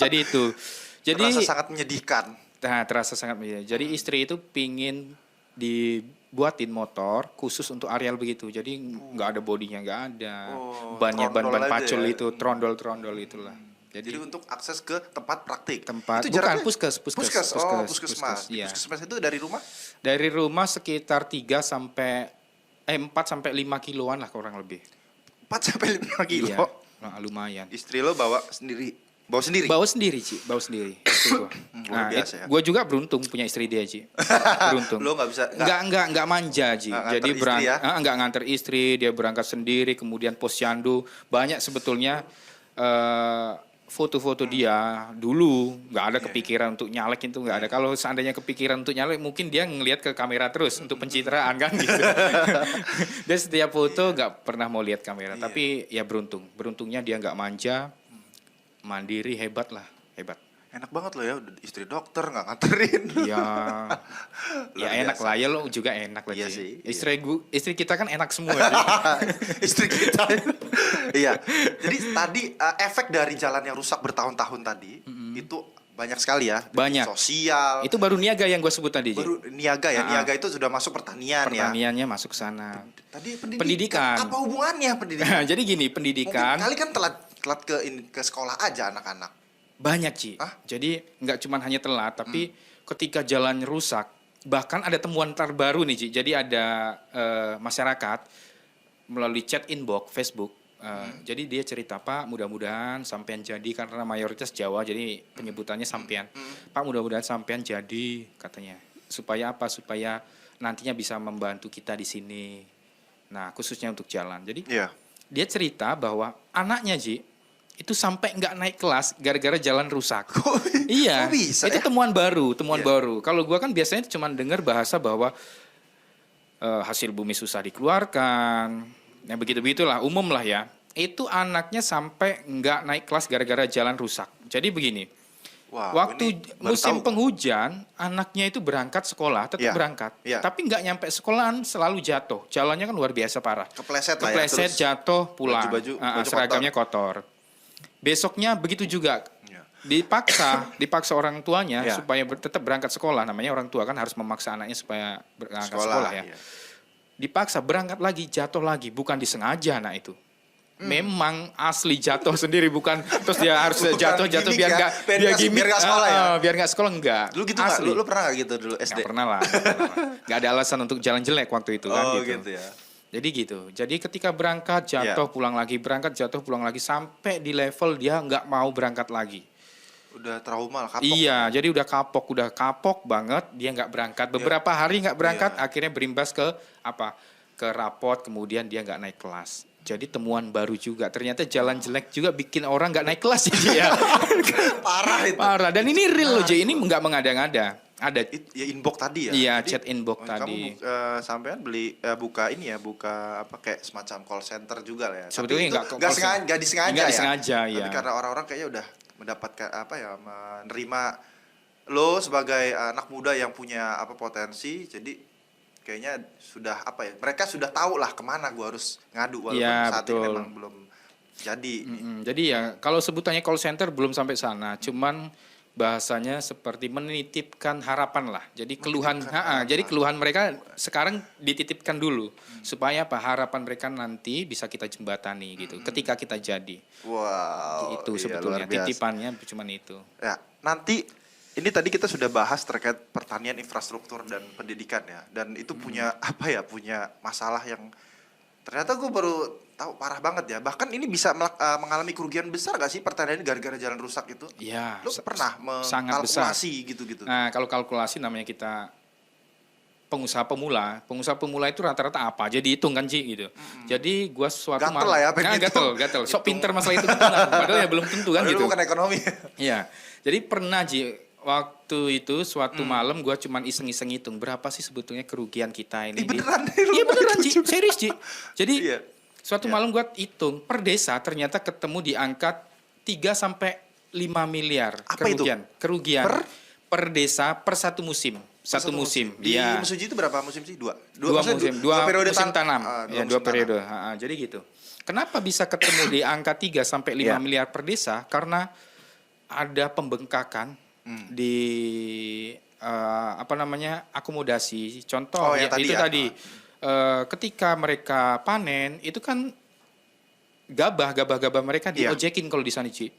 Jadi terasa sangat menyedihkan. Nah, terasa sangat menyedihkan. Jadi istri itu pingin dibuatin motor khusus untuk areal begitu. Jadi nggak ada bodinya, nggak ada. Bannya ban pacul ya? Itu, trondol-trondol itulah. Jadi untuk akses ke tempat praktik. Itu bukan puskes. Puskesmas. Iya. Puskesmas itu dari rumah? Dari rumah sekitar 4 sampai 5 kiloan lah kurang lebih. 4 sampai 5 kilo. Iya. Nah, lumayan. Istri lo bawa sendiri? Bawa sendiri Ci, bawa sendiri. Nah, biasa ya. Gue juga beruntung punya istri dia Ci. Beruntung. Lo nggak bisa? Nggak manja Ci. Jadi nggak nganter istri, dia berangkat sendiri. Kemudian posyandu banyak sebetulnya foto-foto dia dulu nggak ada kepikiran untuk nyalek itu nggak ada. Kalau seandainya kepikiran untuk nyalek mungkin dia ngelihat ke kamera terus untuk pencitraan kan gitu. Dia setiap foto nggak pernah mau lihat kamera. Tapi ya beruntungnya dia nggak manja. Mandiri, hebat. Enak banget lo ya, udah istri dokter nggak nganterin. Ya enak lah, ya lo juga enak lah. Iya sih. Istri kita kan enak semua. Istri kita. Iya. Jadi tadi efek dari jalan yang rusak bertahun-tahun tadi itu banyak sekali ya. Banyak. Sosial. Itu baru niaga yang gue sebut tadi. Baru niaga ya. Niaga itu sudah masuk pertanian ya. Pertaniannya masuk ke sana. Tadi pendidikan. Apa hubungannya pendidikan? Jadi gini, pendidikan. Mungkin kali kan telat ke sekolah aja anak-anak. Banyak Ci. Jadi nggak cuma hanya telat, tapi ketika jalannya rusak, bahkan ada temuan terbaru nih Ci. Jadi ada masyarakat melalui chat inbox Facebook. Jadi dia cerita, Pak mudah-mudahan sampean jadi, karena mayoritas Jawa jadi penyebutannya sampean. Pak mudah-mudahan sampean jadi katanya. Supaya apa? Supaya nantinya bisa membantu kita di sini. Nah khususnya untuk jalan. Jadi dia cerita bahwa anaknya Ji itu sampai nggak naik kelas gara-gara jalan rusak. Iya, bisa, itu temuan baru. Kalau gua kan biasanya cuma dengar bahasa bahwa hasil bumi susah dikeluarkan, nah begitulah umum lah ya. Itu anaknya sampai nggak naik kelas gara-gara jalan rusak. Jadi begini, waktu musim penghujan, anaknya itu berangkat sekolah, tetap berangkat, tapi nggak nyampe sekolahan selalu jatuh. Jalannya kan luar biasa parah. Kepleset jatuh, pulang, baju seragamnya kotor. Besoknya begitu juga, dipaksa orang tuanya supaya tetap berangkat sekolah. Namanya orang tua kan harus memaksa anaknya supaya berangkat sekolah ya. Dipaksa berangkat lagi, jatuh lagi, bukan disengaja anak itu. Memang asli jatuh sendiri, bukan terus dia harus jatuh biar nggak sekolah ya. Biar nggak sekolah enggak. Lu gitu nggak? Lu pernah nggak gitu dulu SD? Nggak pernah lah. Nggak ada alasan untuk jalan jelek waktu itu kan gitu. Ya. Jadi gitu. Jadi ketika berangkat jatuh pulang lagi, berangkat jatuh pulang lagi, sampai di level dia nggak mau berangkat lagi. Udah trauma lah, kapok. Iya, jadi udah kapok banget, dia nggak berangkat. Beberapa hari nggak berangkat, Iya. akhirnya berimbas ke apa? Ke rapot, kemudian dia nggak naik kelas. Jadi temuan baru juga. Ternyata jalan jelek juga bikin orang nggak naik kelas ya. Parah itu. Parah. Dan ini real loh, Ji. Ini nggak mengada-ngada. Ada. Ya inbox tadi ya. Iya, Jadi, chat inbox kamu tadi. sampean beli buka ini ya, buka apa kayak semacam call center juga lah ya. Sebetulnya Tapi itu nggak call nggak center. sengaja, nggak disengaja Nggak ya. disengaja, Tapi iya. karena orang-orang kayaknya udah mendapatkan apa ya, menerima lo sebagai anak muda yang punya apa potensi, jadi kayaknya sudah apa ya, mereka sudah tahu lah kemana gua harus ngadu walaupun Iya, saat ini betul. memang belum jadi. Jadi ya kalau sebutannya call center belum sampai sana, cuman bahasanya seperti menitipkan harapan lah. Jadi keluhan, jadi keluhan mereka sekarang dititipkan dulu supaya apa harapan mereka nanti bisa kita jembatani gitu. Ketika kita jadi, Wow, itu iya, sebetulnya luar biasa. titipannya cuman itu. Ya, nanti ini tadi kita sudah bahas terkait pertanian, infrastruktur dan pendidikan ya. Dan itu punya apa ya? Punya masalah yang ternyata gue baru tahu parah banget ya. Bahkan ini bisa mengalami kerugian besar gak sih pertanian ini gara-gara jalan rusak itu? Iya, Lu pernah sangat besar. mengkalkulasi gitu-gitu? Nah, kalau kalkulasi namanya kita pengusaha pemula itu rata-rata apa? Jadi hitung kan Ci gitu. Jadi gua suatu Gatel lah ya, pengen hitung. gatel. Sok Hitung. pinter masalah itu padahal ya belum tentu kan Padahal gitu. bukan ekonomi. Iya. Jadi pernah Ji waktu itu suatu malam gua cuman iseng-iseng hitung berapa sih sebetulnya kerugian kita ini. Ih, beneran deh, lu Iya beneran itu Ji, juga. serius Ji. Jadi Iya. suatu malam gua hitung per desa ternyata ketemu di angka 3 sampai 5 miliar Apa itu? kerugian per desa per satu musim. Satu musim. Di Iya. Mesuji itu berapa musim sih? Dua Maksudnya dua periode musim tanam. Ya, dua dua musim periode. Jadi gitu. Kenapa bisa ketemu di angka 3 sampai 5 Iya. miliar per desa? Karena ada pembengkakan di apa namanya? Akomodasi. Contoh Oh, yang tadi itu ya. tadi ketika mereka panen itu kan gabah mereka Iya. diojekin kalau di sana Ci.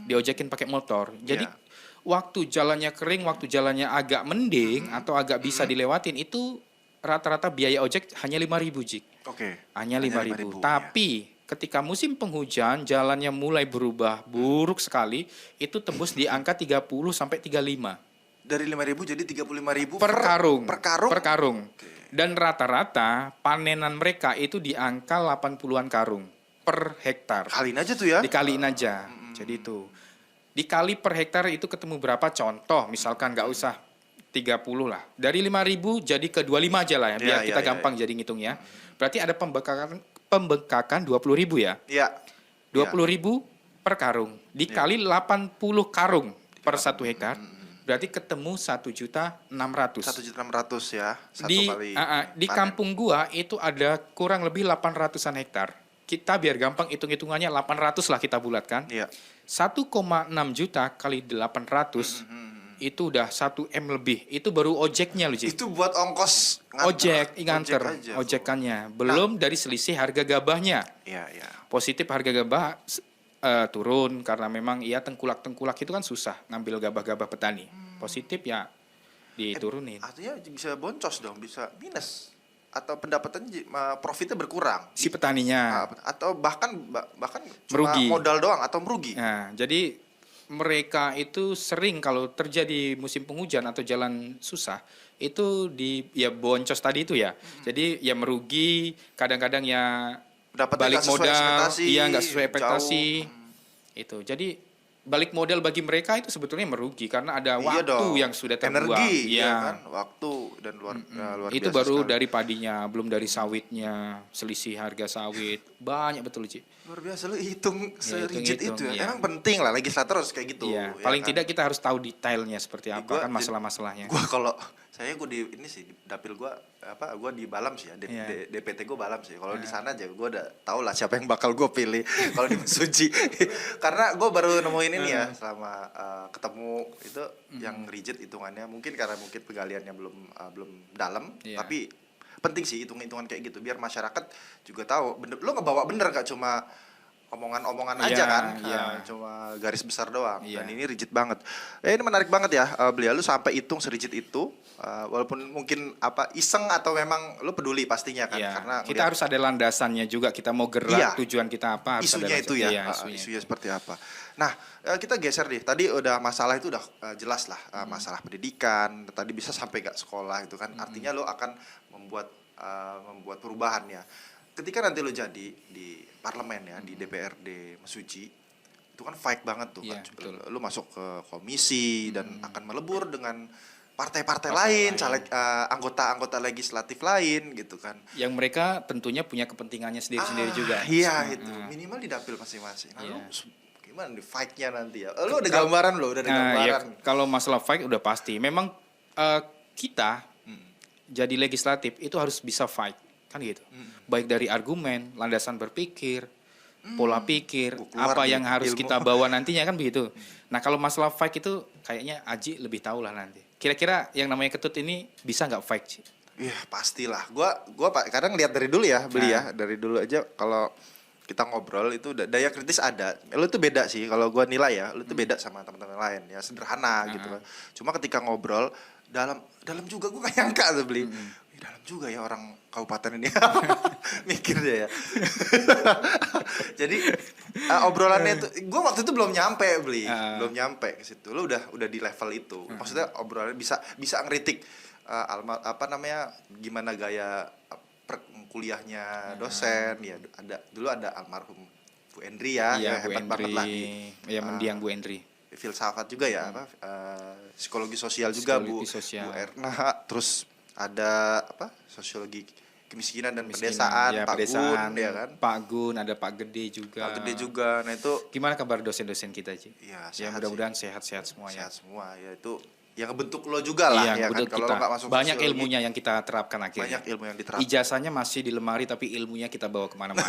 Diojekin pakai motor. Jadi Iya. waktu jalannya kering, waktu jalannya agak mending atau agak bisa dilewatin itu rata-rata biaya ojek hanya 5.000 Ji. Oke. Hanya 5.000. 5.000, Tapi ketika musim penghujan jalannya mulai berubah buruk sekali, itu tembus di angka 30 sampai 35 Dari 5.000 jadi 35.000 per karung. Per karung. Per karung. Oke. Dan rata-rata panenan mereka itu di angka 80-an karung per hektar. Kaliin aja tuh ya. Dikaliin aja. Jadi itu. Dikali per hektar itu ketemu berapa? Contoh, misalkan nggak usah 30 lah. Dari 5.000 jadi ke 25 aja lah ya, biar Iya, kita iya, gampang jadi ngitungnya. Berarti ada pembengkakan 20.000 ya. Iya. 20.000 per karung. Dikali 80 karung per 1 hektar. Berarti ketemu 1.600.000. 1.600.000 ya. Satu Di kali. di panen. kampung gua itu ada kurang lebih 800-an hektar. Kita biar gampang hitung-hitungannya 800 lah kita bulatkan. Iya. 1,6 juta kali 800 itu udah 1 M lebih. Itu baru ojeknya loh, Ji. Itu buat ongkos Nganter, aja, ojekannya. Belum dari selisih harga gabahnya. Iya, iya. Positif harga gabah turun karena memang ya tengkulak-tengkulak itu kan susah ngambil gabah-gabah petani. Positif ya diturunin. Artinya bisa boncos dong, bisa minus atau pendapatan profitnya berkurang. Si petaninya. Atau bahkan cuma Merugi. modal doang atau merugi. Nah, jadi mereka itu sering kalau terjadi musim penghujan atau jalan susah itu ya boncos tadi itu ya. Jadi ya merugi, kadang-kadang ya Pendapatnya balik nggak sesuai modal, ekspektasi, iya nggak sesuai ekspektasi. jauh. Itu. Jadi balik modal bagi mereka itu sebetulnya merugi karena ada Iya waktu dong. yang sudah terbuang. Energi, Iya. ya kan? Waktu dan luar Itu biasa baru sekali. dari padinya, belum dari sawitnya, selisih harga sawit. Banyak betul, Ci. Luar biasa lu hitung serigid hitung-hitung, itu ya. iya. Emang penting lah legislator harus kayak gitu. Iya, ya paling kan? tidak kita harus tahu detailnya seperti apa Gua kan jadi- masalah-masalahnya. Gua kalau saya gue di ini sih di dapil gua gua di Balam sih ya. Iya. DPT gua Balam sih. Kalau di sana aja gua udah tahu lah siapa yang bakal gua pilih kalau di Mesuji. Karena gua baru nemuin ini ya selama ketemu itu yang rigid hitungannya. Mungkin karena penggaliannya belum dalam, Iya. tapi penting sih hitung-hitungan kayak gitu biar masyarakat juga tahu bener, lu ngebawa bener gak cuma omongan-omongan Iya, aja kan, iya. cuma garis besar doang. Iya. Dan ini rigid banget. Ini menarik banget ya, Belia, lu sampai hitung serigid itu, walaupun mungkin iseng atau memang lu peduli pastinya kan, Iya, karena kita harus ada landasannya juga. Kita mau gerak, Iya. tujuan kita apa, harus isunya ada itu ya, Iya, isunya. isunya seperti apa. Nah, kita geser deh. Tadi udah masalah itu udah jelas lah, masalah pendidikan. Tadi bisa sampai gak sekolah itu kan, artinya lo akan membuat perubahan ya. Ketika nanti lo jadi di parlemen ya, di DPRD Mesuji, itu kan fight banget tuh Iya, kan. betul. Lo masuk ke komisi dan akan melebur dengan partai-partai Partai lain, lain. caleg anggota-anggota legislatif lain gitu kan. Yang mereka tentunya punya kepentingannya sendiri-sendiri juga. Iya itu, minimal di dapil masing-masing. Nah, Iya. lu gimana di fight-nya nanti ya? Lu ada gambaran lo, udah ada Nah, ya, gambaran. kalau masalah fight udah pasti. Memang kita jadi legislatif itu harus bisa fight, kan gitu. Baik dari argumen, landasan berpikir, pola pikir, Keluar apa nih yang harus ilmu. kita bawa nantinya kan begitu. Nah, kalau masalah fight itu kayaknya Aji lebih tahu lah nanti. Kira-kira yang namanya Ketut ini bisa nggak fight sih? Iya pastilah. Gua kadang lihat dari dulu ya, beli ya. Dari dulu aja kalau kita ngobrol itu daya kritis ada. Lu tuh beda sih kalau gua nilai ya. Lu tuh beda sama teman-teman lain ya, sederhana gitu kan. Cuma ketika ngobrol dalam juga gua gak nyangka tuh beli. Wih, dalam juga ya orang kabupaten ini. Mikir dia ya. Jadi obrolannya itu gua waktu itu belum nyampe beli. Belum nyampe ke situ. Lu udah di level itu. Maksudnya obrolannya bisa ngeritik gimana gaya kuliahnya dosen ya, dulu ada almarhum Bu Endri ya, Iya, ya Bu hebat banget lah Endri. di Ya, mendiang Bu Endri. filsafat juga ya, psikologi sosial juga Psikologi sosial. Bu Erna, terus ada sosiologi kemiskinan dan Kemiskinan, pedesaan, ya, Pak pedesaan, Gun ya kan, Pak Gun, ada Pak Gede juga. Pak Gede juga. Nah itu Gimana kabar dosen-dosen kita, Ci? ya Ya, sehat mudah-mudahan sehat-sehat semua sih. ya. Sehat semua ya, itu yang ngebentuk lo juga lah Iya, ya kan. betul, Kalau lo nggak masuk banyak sosiologi, ilmunya yang kita terapkan akhirnya. banyak ilmu yang diterapkan. Ijazahnya masih di lemari tapi ilmunya kita bawa kemana-mana.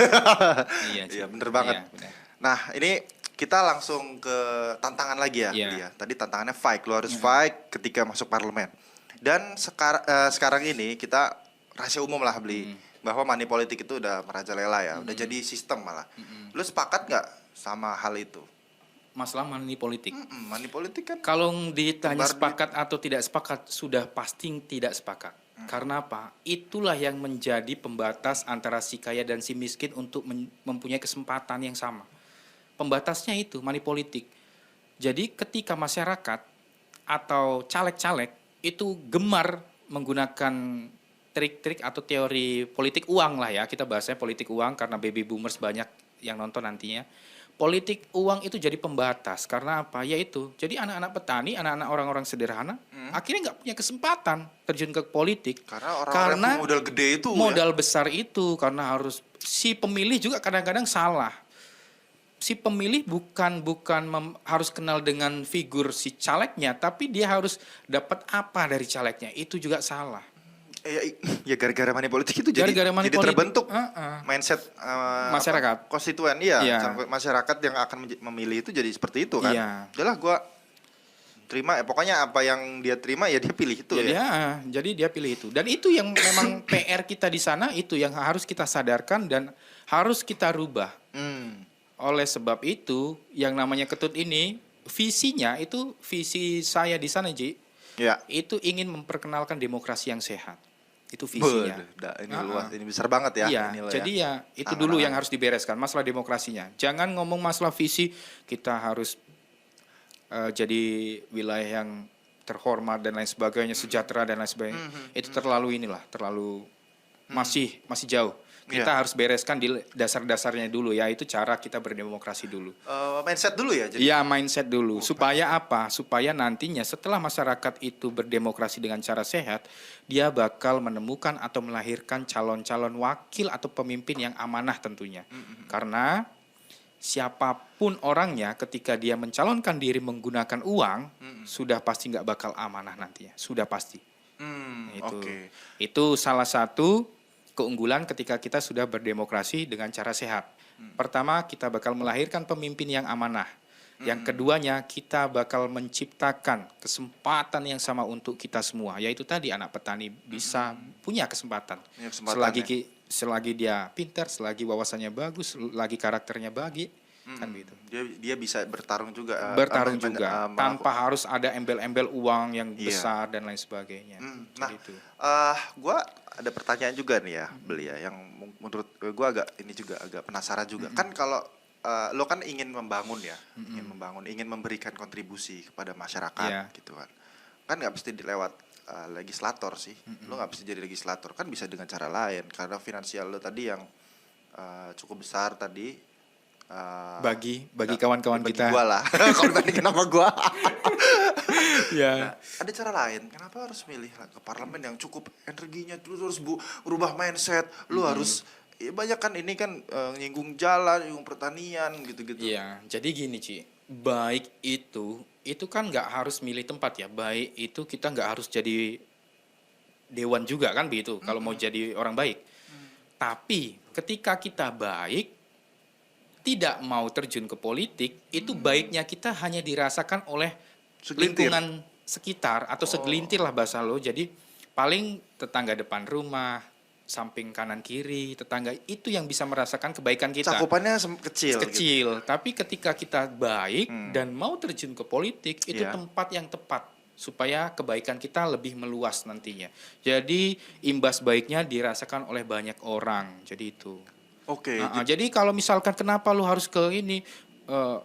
Iya, Ci. Iya bener banget. Iya, bener. Nah ini kita langsung ke tantangan lagi ya. Iya. Dia. Tadi tantangannya fight, lo harus fight ketika masuk parlemen. Dan sekarang ini kita rahasia umum lah beli bahwa money politik itu udah merajalela ya, udah jadi sistem malah. Lo sepakat nggak sama hal itu? Masalah money politik. Money politik kan Kalau ditanya Tebar sepakat atau tidak sepakat, sudah pasti tidak sepakat. Karena apa? Itulah yang menjadi pembatas antara si kaya dan si miskin untuk mempunyai kesempatan yang sama. Pembatasnya itu money politik. Jadi ketika masyarakat atau caleg-caleg itu gemar menggunakan trik-trik atau teori politik uang lah ya. Kita bahasanya politik uang karena baby boomers banyak yang nonton nantinya. Politik uang itu jadi pembatas karena apa? Yaitu jadi anak-anak petani, anak-anak orang-orang sederhana akhirnya nggak punya kesempatan terjun ke politik karena orang-orang yang modal gede itu modal besar itu karena harus si pemilih juga kadang-kadang salah. Si pemilih bukan harus kenal dengan figur si calegnya, tapi dia harus dapat apa dari calegnya. Itu juga salah. ya gara-gara money politik itu jadi Politik, terbentuk mindset masyarakat. konstituen iya. Iya. Masyarakat yang akan memilih itu jadi seperti itu kan. Iya. Udahlah gua terima pokoknya apa yang dia terima ya dia pilih itu Jadi dia pilih itu. Dan itu yang memang PR kita di sana, itu yang harus kita sadarkan dan harus kita rubah. Oleh sebab itu, yang namanya Ketut ini visinya itu visi saya di sana, Ji. Ya. Itu ingin memperkenalkan demokrasi yang sehat. Itu visinya. Ini luas, ini besar banget ya. Iya, Inilah jadi ya itu Angan-angan. dulu yang harus dibereskan, masalah demokrasinya. Jangan ngomong masalah visi, kita harus jadi wilayah yang terhormat dan lain sebagainya, sejahtera dan lain sebagainya. Itu terlalu masih jauh. Kita harus bereskan di dasar-dasarnya dulu, yaitu cara kita berdemokrasi dulu. Mindset dulu ya. Jadi Iya, mindset dulu. Supaya apa? Supaya nantinya setelah masyarakat itu berdemokrasi dengan cara sehat, dia bakal menemukan atau melahirkan calon-calon wakil atau pemimpin yang amanah tentunya. Karena siapapun orangnya ketika dia mencalonkan diri menggunakan uang, sudah pasti nggak bakal amanah nantinya. Sudah pasti. Itu salah satu keunggulan ketika kita sudah berdemokrasi dengan cara sehat. Pertama, kita bakal melahirkan pemimpin yang amanah. Yang keduanya, kita bakal menciptakan kesempatan yang sama untuk kita semua. Yaitu tadi anak petani bisa punya kesempatan. selagi dia pintar, selagi wawasannya bagus, selagi karakternya baik, kan begitu. Dia bisa bertarung juga. Bertarung juga tanpa harus ada embel-embel uang yang Iya. besar dan lain sebagainya. Nah, Jadi itu. gue ada pertanyaan juga nih ya, Beli ya, yang menurut gue agak penasaran juga. Kan kalau lo kan ingin membangun ya, ingin memberikan kontribusi kepada masyarakat Iya. gitu kan. Kan nggak mesti dilewat legislator sih. Lo nggak mesti jadi legislator, kan bisa dengan cara lain. Karena finansial lo tadi yang cukup besar tadi. Bagi kawan-kawan bagi kita. gua lah. Kalau dibandingin sama gua. Ya. Ada cara lain. Kenapa harus milih ke parlemen yang cukup energinya terus harus rubah mindset. Lu harus banyak kan ini kan nyinggung jalan, nyinggung pertanian gitu-gitu. Iya, jadi gini Ci, baik itu kan nggak harus milih tempat ya, baik itu kita nggak harus jadi dewan juga kan begitu, kalau mau jadi orang baik. Tapi ketika kita baik, tidak mau terjun ke politik, itu baiknya kita hanya dirasakan oleh Segelintir. lingkungan sekitar atau segelintir lah bahasa lo. Jadi paling tetangga depan rumah, samping kanan kiri, tetangga itu yang bisa merasakan kebaikan kita. Cakupannya kecil. Gitu. Kecil, tapi ketika kita baik dan mau terjun ke politik, itu Iya. tempat yang tepat supaya kebaikan kita lebih meluas nantinya. Jadi imbas baiknya dirasakan oleh banyak orang. Jadi itu. Oke. Jadi kalau misalkan kenapa lu harus ke ini,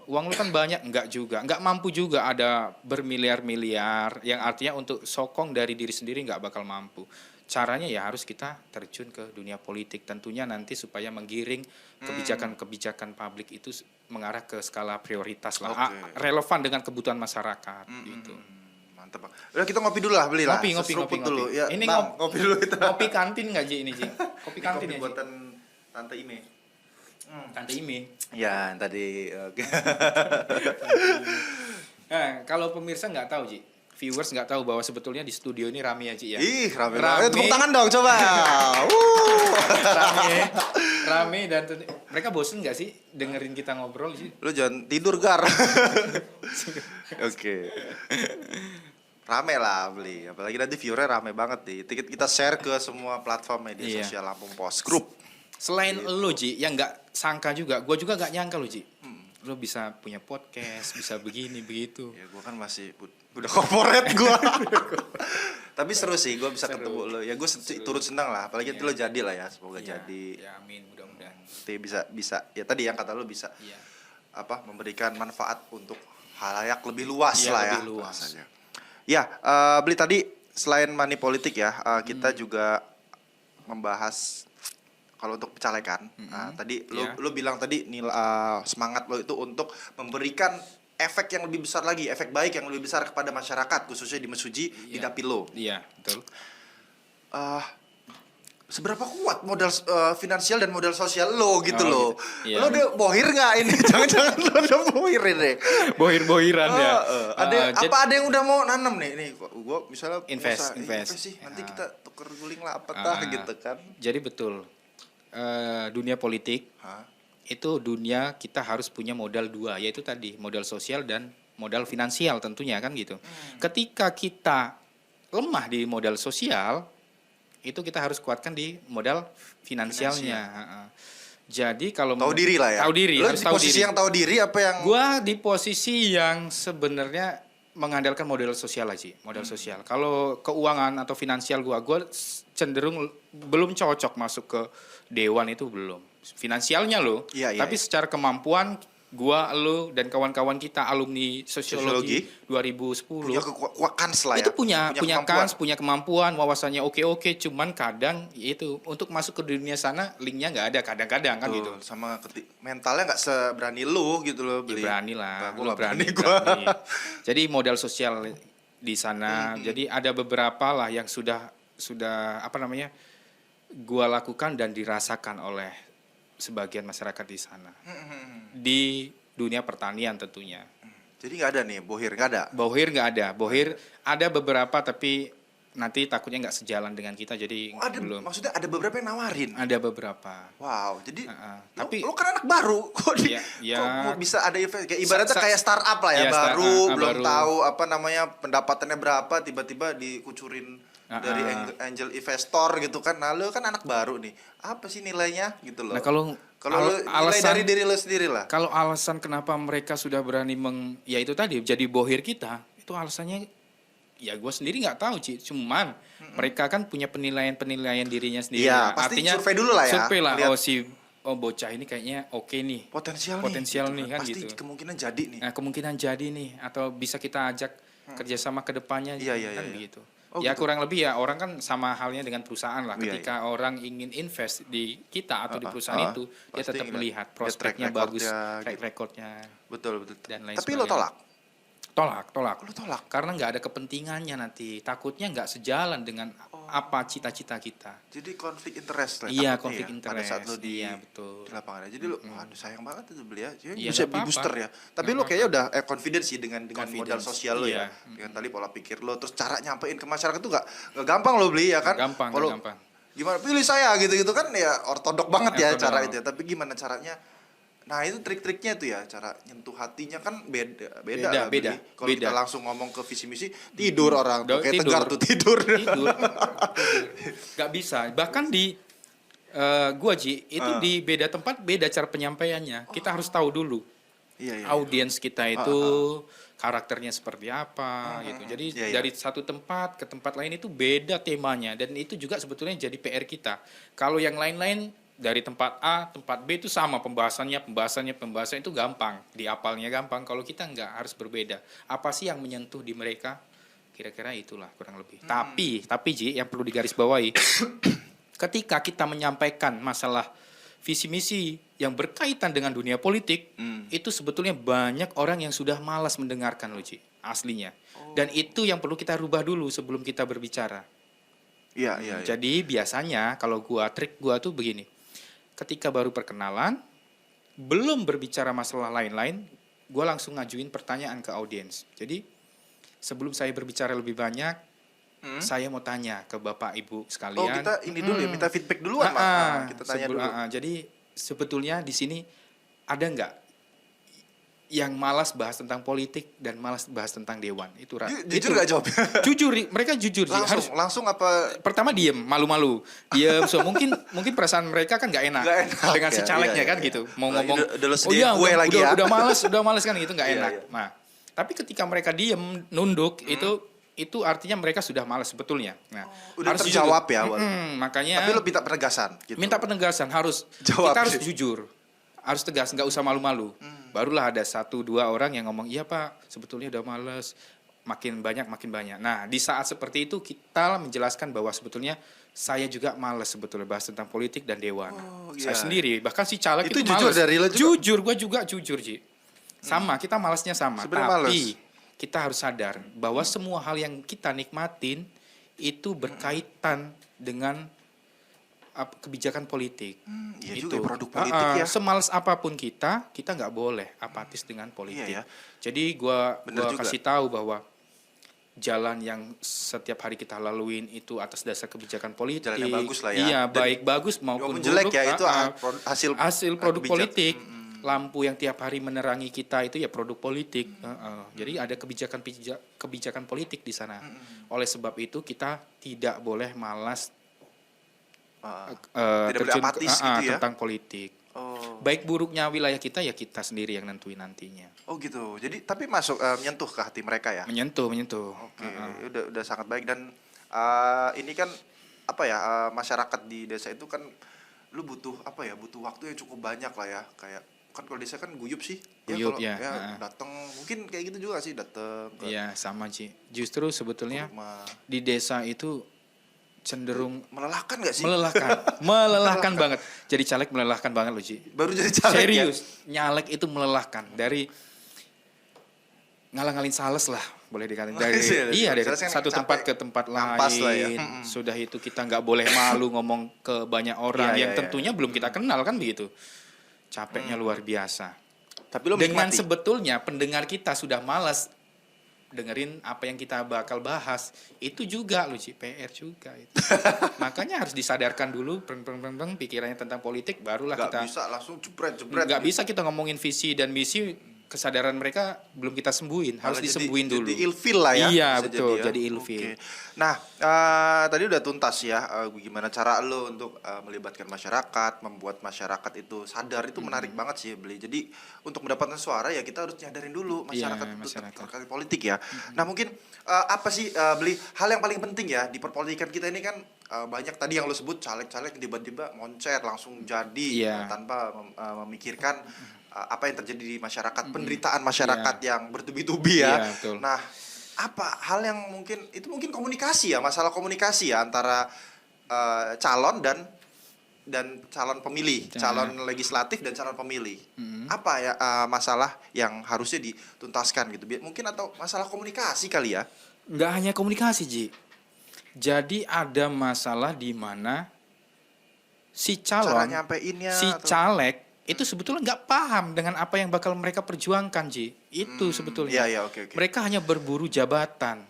uang lu kan banyak, enggak juga, enggak mampu juga, ada bermiliar-miliar, yang artinya untuk sokong dari diri sendiri enggak bakal mampu. Caranya ya harus kita terjun ke dunia politik, tentunya nanti supaya menggiring kebijakan-kebijakan publik itu mengarah ke skala prioritas lah, Oke. relevan dengan kebutuhan masyarakat gitu. Mantap, Bang. Udah kita ngopi dulu lah, Beli lah. Ngopi. Seseruput dulu. Ya, Ini Bang, ngopi dulu kita. Ngopi kantin nggak Ji ini Ji? Kopi Ini kantin kopi ya Ji? buatan Tante Ime. Tante Imi. Ya, yang tadi oke. Kalau pemirsa nggak tahu Ji, viewers nggak tahu bahwa sebetulnya di studio ini rame ya Ji ya. Ih, rame Rame. banget. Tepuk tangan dong, coba. Rame dan mereka bosen nggak sih dengerin kita ngobrol sih? Lu jangan tidur, Gar. Oke. Rame lah, Beli. Apalagi nanti viewernya rame banget nih. Kita share ke semua platform media Iya. sosial Lampung Post Group. Selain lo Ji, yang nggak sangka juga, gue juga nggak nyangka lo Ji. Lo bisa punya podcast, bisa begini begitu. Ya, gua kan masih udah corporate gua. Tapi seru sih, gua bisa ketemu lo. Ya, gua turut senang lah. Apalagi nanti lo jadi lah ya, semoga Iya, jadi. Ya amin, mudah-mudahan. Nanti bisa. Ya tadi yang kata lo bisa. Iya. Memberikan manfaat untuk halayak lebih luas Iya, lah ya. lebih luas. bahasanya. Ya, Beli tadi selain money politik ya, kita juga membahas kalau untuk pencalekan. Tadi Iya. lo bilang tadi semangat lo itu untuk memberikan efek yang lebih besar lagi, efek baik yang lebih besar kepada masyarakat khususnya di Mesuji di Iya. dapil lo. Iya, betul. Seberapa kuat modal finansial dan modal sosial lo gitu Oh, loh. gitu. Iya. Lo udah bohir nggak ini? Jangan-jangan lo udah bohir ini. Bohir-bohiran ya. Ada yang udah mau nanam nih gua misalnya Invest. sih nanti kita tuker guling lah apa Ah. gitu kan. Jadi betul. Dunia politik itu dunia kita harus punya modal dua, yaitu tadi modal sosial dan modal finansial tentunya kan gitu. Ketika kita lemah di modal sosial, itu kita harus kuatkan di modal finansialnya. Jadi kalau Tahu diri lah ya. Tahu diri, Lo harus di tahu posisi diri. yang tahu diri apa yang Gua di posisi yang sebenarnya mengandalkan modal sosial aja, modal sosial. Kalau keuangan atau finansial gua cenderung belum cocok masuk ke dewan itu belum. Finansialnya loh. Iya, Tapi secara kemampuan gua, lo dan kawan-kawan kita alumni sosiologi 2010 punya kans lah ya. itu punya kemampuan. kans, punya kemampuan, wawasannya oke, cuman kadang itu untuk masuk ke dunia sana linknya nggak ada kadang-kadang kan Tuh, gitu. sama mentalnya nggak seberani lu gitu loh Ya beli. berani lah, Nah, gua lu nggak berani. berani. Jadi modal sosial di sana. Jadi ada beberapa lah yang sudah apa namanya, gua lakukan dan dirasakan oleh sebagian masyarakat di sana. Di dunia pertanian tentunya. Jadi nggak ada nih bohir, nggak ada. Bohir nggak ada. Bohir ada beberapa tapi nanti takutnya nggak sejalan dengan kita, jadi Ada, belum. maksudnya ada beberapa yang nawarin. Ada beberapa. Wow, jadi Tapi lo kan anak baru, kok Iya, iya. kok mau bisa ada event kayak ibaratnya kayak startup lah ya, Iya, baru belum baru. tahu apa namanya pendapatannya berapa, tiba-tiba dikucurin dari angel investor gitu kan. Nah, lo kan anak baru nih, apa sih nilainya gitu loh. Nah, kalau lo nilai dari diri lo sendiri lah. Kalau alasan kenapa mereka sudah berani ya itu tadi jadi bohir kita, itu alasannya ya gue sendiri nggak tahu Ci. Cuman mereka kan punya penilaian dirinya sendiri. Iya, pasti Artinya survei dulu lah ya. Survei lah. Lihat. Bocah ini kayaknya oke nih. Potensial nih kan pasti gitu. kemungkinan jadi nih. Nah, kemungkinan jadi nih, atau bisa kita ajak kerjasama ke depannya Iya, kan iya. begitu. Oh, ya gitu. kurang lebih ya orang kan sama halnya dengan perusahaan lah. Iya, Ketika orang ingin invest di kita atau di perusahaan itu, dia pasti tetap ngeliat. melihat Lihat prospeknya track bagus, recordnya track gitu. recordnya. Betul. Dan lain Tapi lo sebagainya. tolak. Tolak. Lo tolak. Karena nggak ada kepentingannya nanti. Takutnya nggak sejalan dengan apa cita-cita kita. Jadi konflik interest lah. Iya, takutnya konflik ya, interest. pada saat lo di, Iya, betul. di lapangan. Jadi lo, aduh sayang banget itu beli ya. Jadi Iya, bisa nggak di apa-apa. booster ya. Tapi lo kayaknya udah confident sih dengan modal Confidence, sosial lo ya. iya. Dengan tadi pola pikir lo, terus cara nyampein ke masyarakat tuh nggak gampang lo beli ya kan. Nggak Kalau gampang. gimana pilih saya gitu kan ya ortodok banget ya Ortodok. cara itu ya. Tapi gimana caranya? Nah itu trik-triknya tuh ya, cara nyentuh hatinya kan beda lah, Beli. Kalau kita langsung ngomong ke visi misi tidur orang tuh kayak Tidur. Tegar tuh tidur. Nggak bisa. Bahkan di gua Ji, itu di beda tempat beda cara penyampaiannya. Kita harus tahu dulu Iya. audiens kita itu karakternya seperti apa gitu. Jadi Iya. dari satu tempat ke tempat lain itu beda temanya, dan itu juga sebetulnya jadi PR kita. Kalau yang lain-lain dari tempat A, tempat B itu sama pembahasannya itu gampang, diapalnya gampang. Kalau kita nggak, harus berbeda. Apa sih yang menyentuh di mereka? Kira-kira itulah kurang lebih. Tapi Ji, yang perlu digarisbawahi, ketika kita menyampaikan masalah visi misi yang berkaitan dengan dunia politik, itu sebetulnya banyak orang yang sudah malas mendengarkan loh Ji, aslinya. Dan itu yang perlu kita rubah dulu sebelum kita berbicara. Iya. Jadi biasanya kalau trik gua tuh begini. Ketika baru perkenalan, belum berbicara masalah lain-lain, gua langsung ngajuin pertanyaan ke audiens. Jadi sebelum saya berbicara lebih banyak, saya mau tanya ke Bapak Ibu sekalian. Oh kita ini dulu ya, minta feedback duluan Mak. Kita tanya dulu. Jadi sebetulnya di sini ada nggak yang malas bahas tentang politik dan malas bahas tentang dewan? Itu Jujur gak jawab? Jujur, mereka jujur. Langsung apa? Pertama diem, malu-malu. Diem, so mungkin perasaan mereka kan nggak enak dengan si calegnya kan gitu. Mau ngomong, udah malas kan gitu, nggak enak. Nah, tapi ketika mereka diem, nunduk, itu artinya mereka sudah malas sebetulnya. Nah, udah harus terjawab ya. Makanya. Tapi lo minta penegasan. Gitu. Minta penegasan, kita harus jujur, harus tegas, nggak usah malu-malu. Barulah ada 1-2 orang yang ngomong, iya Pak, sebetulnya udah males, makin banyak. Nah, di saat seperti itu kita menjelaskan bahwa sebetulnya saya juga males sebetulnya bahas tentang politik dan dewan. Saya sendiri, bahkan si caleg itu jujur males. dari lo juga? Jujur, gue juga jujur Ji. Sama, kita malasnya sama. Sebenarnya Tapi kita harus sadar bahwa semua hal yang kita nikmatin itu berkaitan dengan kebijakan politik. Iya itu juga produk politik ya. Semales apapun kita nggak boleh apatis dengan politik. Iya, ya. Jadi gua juga. kasih tahu bahwa jalan yang setiap hari kita laluin itu atas dasar kebijakan politik. Jalan yang bagus lah ya. Iya, baik bagus maupun jelek buruk. ya, itu hasil produk politik. Lampu yang tiap hari menerangi kita itu ya produk politik. Jadi ada kebijakan politik di sana. Oleh sebab itu kita tidak boleh malas tidak boleh apatis gitu ya. tentang politik. Baik buruknya wilayah kita ya kita sendiri yang nentuin nantinya. Oh gitu. Jadi tapi masuk menyentuh ke hati mereka ya. Menyentuh. Oke, udah sangat baik. Dan ini kan apa ya, masyarakat di desa itu kan lu butuh waktu yang cukup banyak lah ya. Kayak kan kalau desa kan guyup sih. Guyup ya. Datang mungkin kayak gitu juga sih, datang. Iya, sama Ci. Justru sebetulnya di desa itu cenderung melelahkan gak sih? Melelahkan banget. Jadi caleg melelahkan banget loh Ci. Baru jadi caleg. Serius, nyalek itu melelahkan. Dari ngalang-ngalin sales lah, boleh dikatakan. Dari satu tempat ke tempat lain. Ya. Sudah itu kita nggak boleh malu ngomong ke banyak orang yang tentunya belum kita kenal kan begitu. Capeknya luar biasa. Tapi lo dengan menikmati. Sebetulnya pendengar kita sudah malas dengerin apa yang kita bakal bahas. Itu juga loh, Ci, PR juga itu. Makanya harus disadarkan dulu pikirannya tentang politik, barulah Nggak kita bisa langsung jebret nggak bisa kita ngomongin visi dan misi, kesadaran mereka belum kita sembuhin, harus Malah disembuhin dulu. Jadi ilfil lah ya. Iya, bisa betul, ya. jadi ilfil. Oke. Nah, tadi udah tuntas ya gimana cara lo untuk melibatkan masyarakat, membuat masyarakat itu sadar, itu menarik banget sih Beli. Jadi untuk mendapatkan suara ya kita harus nyadarin dulu masyarakat Iya, untuk masyarakat. terkait politik ya. Nah, mungkin apa sih Beli hal yang paling penting ya di perpolitikan kita ini kan banyak tadi yang lo sebut caleg-caleg tiba-tiba moncer langsung jadi Iya. tanpa memikirkan apa yang terjadi di masyarakat, penderitaan masyarakat yang bertubi-tubi ya. Iya, betul. Nah, apa hal yang mungkin itu mungkin komunikasi ya, masalah komunikasi ya antara calon dan calon pemilih, calon legislatif dan calon pemilih. Apa ya masalah yang harusnya dituntaskan gitu? Mungkin atau masalah komunikasi kali ya? Nggak hanya komunikasi, Ji. Jadi ada masalah di mana si Cara calon, nyampeinnya si atau- caleg itu sebetulnya nggak paham dengan apa yang bakal mereka perjuangkan, Ji. Itu sebetulnya. Iya, oke. Mereka hanya berburu jabatan.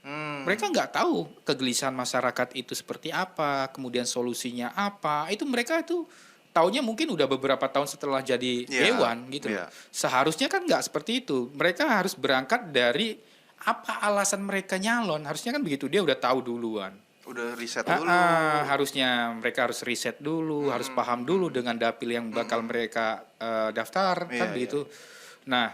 Hmm. Mereka nggak tahu kegelisahan masyarakat itu seperti apa, kemudian solusinya apa. Itu mereka itu taunya mungkin udah beberapa tahun setelah jadi Iya, dewan gitu. iya. Seharusnya kan nggak seperti itu. Mereka harus berangkat dari apa alasan mereka nyalon. Harusnya kan begitu, dia udah tahu duluan. Udah riset dulu. Harusnya mereka harus riset dulu, harus paham dulu dengan dapil yang bakal mereka daftar, kan Iya, begitu. Nah,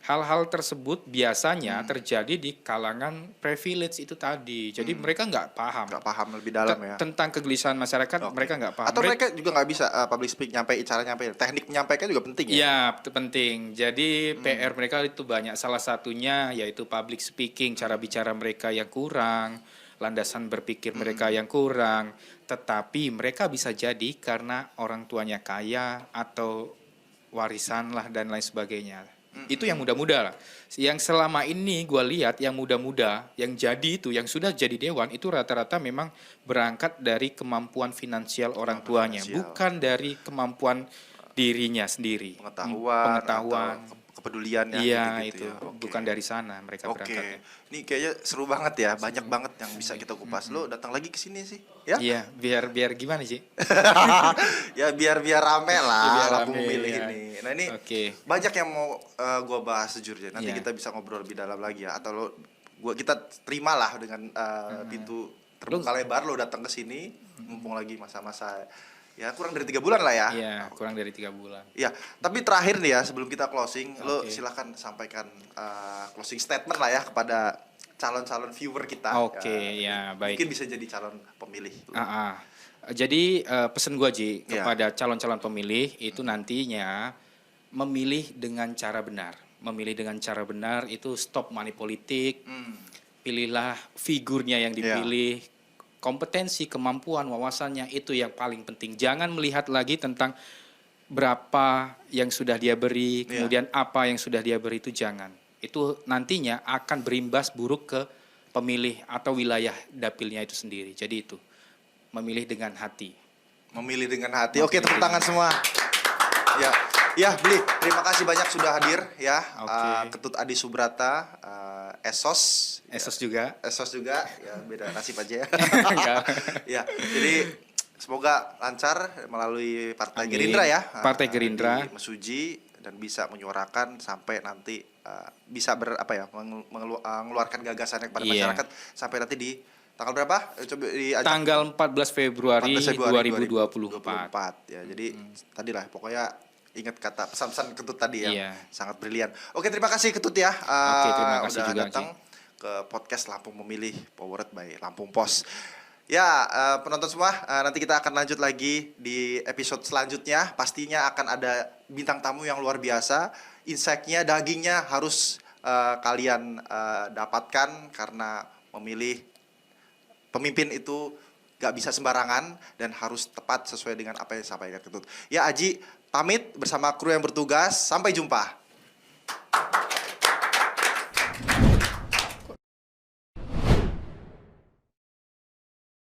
hal-hal tersebut biasanya terjadi di kalangan privilege itu tadi. Jadi mereka nggak paham. Nggak paham lebih dalam ya. Tentang kegelisahan masyarakat, Oke. mereka nggak paham. Atau mereka juga nggak bisa public speak cara nyampe, teknik menyampaikan juga penting ya. Iya, itu penting. Jadi PR mereka itu banyak. Salah satunya yaitu public speaking, cara bicara mereka yang kurang, landasan berpikir mereka yang kurang. Tetapi mereka bisa jadi karena orang tuanya kaya atau warisan lah dan lain sebagainya. Itu yang muda-muda lah. Yang selama ini gue lihat yang muda-muda, yang jadi itu, yang sudah jadi dewan itu rata-rata memang berangkat dari kemampuan finansial orang tuanya, finansial. bukan dari kemampuan dirinya sendiri. Pengetahuan atau kepedulian ya. Iya, gitu-gitu itu ya. Oke. bukan dari sana mereka Oke, berangkatnya. ini kayaknya seru banget ya, banyak banget yang bisa kita kupas. Lo datang lagi ke sini sih, ya? Iya, biar gimana sih? Ya biar rame lah, Biar lampu rame, memilih ya. ini. Nah ini Oke. banyak yang mau gua bahas sejujurnya. Nanti Iya. kita bisa ngobrol lebih dalam lagi ya. Atau kita terimalah dengan pintu terbuka lebar. Lo datang ke sini, mumpung lagi masa-masa ya kurang dari 3 bulan lah ya. Iya, kurang dari 3 bulan. Ya, tapi terakhir nih ya sebelum kita closing, lo Oke. silakan sampaikan closing statement lah ya kepada calon-calon viewer kita. Oke, ya, baik. Mungkin bisa jadi calon pemilih. Jadi pesan gua, Ji, Iya. kepada calon-calon pemilih itu nantinya memilih dengan cara benar. Memilih dengan cara benar itu stop money politik. Pilihlah figurnya yang dipilih, kompetensi, kemampuan, wawasannya itu yang paling penting. Jangan melihat lagi tentang berapa yang sudah dia beri, kemudian apa yang sudah dia beri, itu jangan. Itu nantinya akan berimbas buruk ke pemilih atau wilayah dapilnya itu sendiri. Jadi itu memilih dengan hati. Memilih dengan hati. Oke, tepuk tangan semua. Ya, Beli, terima kasih banyak sudah hadir ya. Oke. Ketut Adi Subrata, Esos juga. ya beda nasib aja ya. Enggak. Ya, jadi semoga lancar melalui Partai Amin. Gerindra ya. Partai Gerindra. Di Mesuji dan bisa menyuarakan sampai nanti bisa mengeluarkan gagasannya kepada Iya. masyarakat sampai nanti di tanggal berapa? Coba diajak. Tanggal 14 Februari 14 2024. Ya, jadi tadi lah pokoknya ingat kata pesan-pesan Ketut tadi yang Iya. sangat brilian. Oke, terima kasih Ketut ya. Oke, terima kasih udah juga, datang ke podcast Lampung Memilih Powered by Lampung Pos. Ya, penonton semua, nanti kita akan lanjut lagi di episode selanjutnya. Pastinya akan ada bintang tamu yang luar biasa. Insight-nya, dagingnya harus kalian dapatkan karena memilih pemimpin itu gak bisa sembarangan dan harus tepat sesuai dengan apa yang disampaikan Ketut. Ya, Aji pamit bersama kru yang bertugas. Sampai jumpa.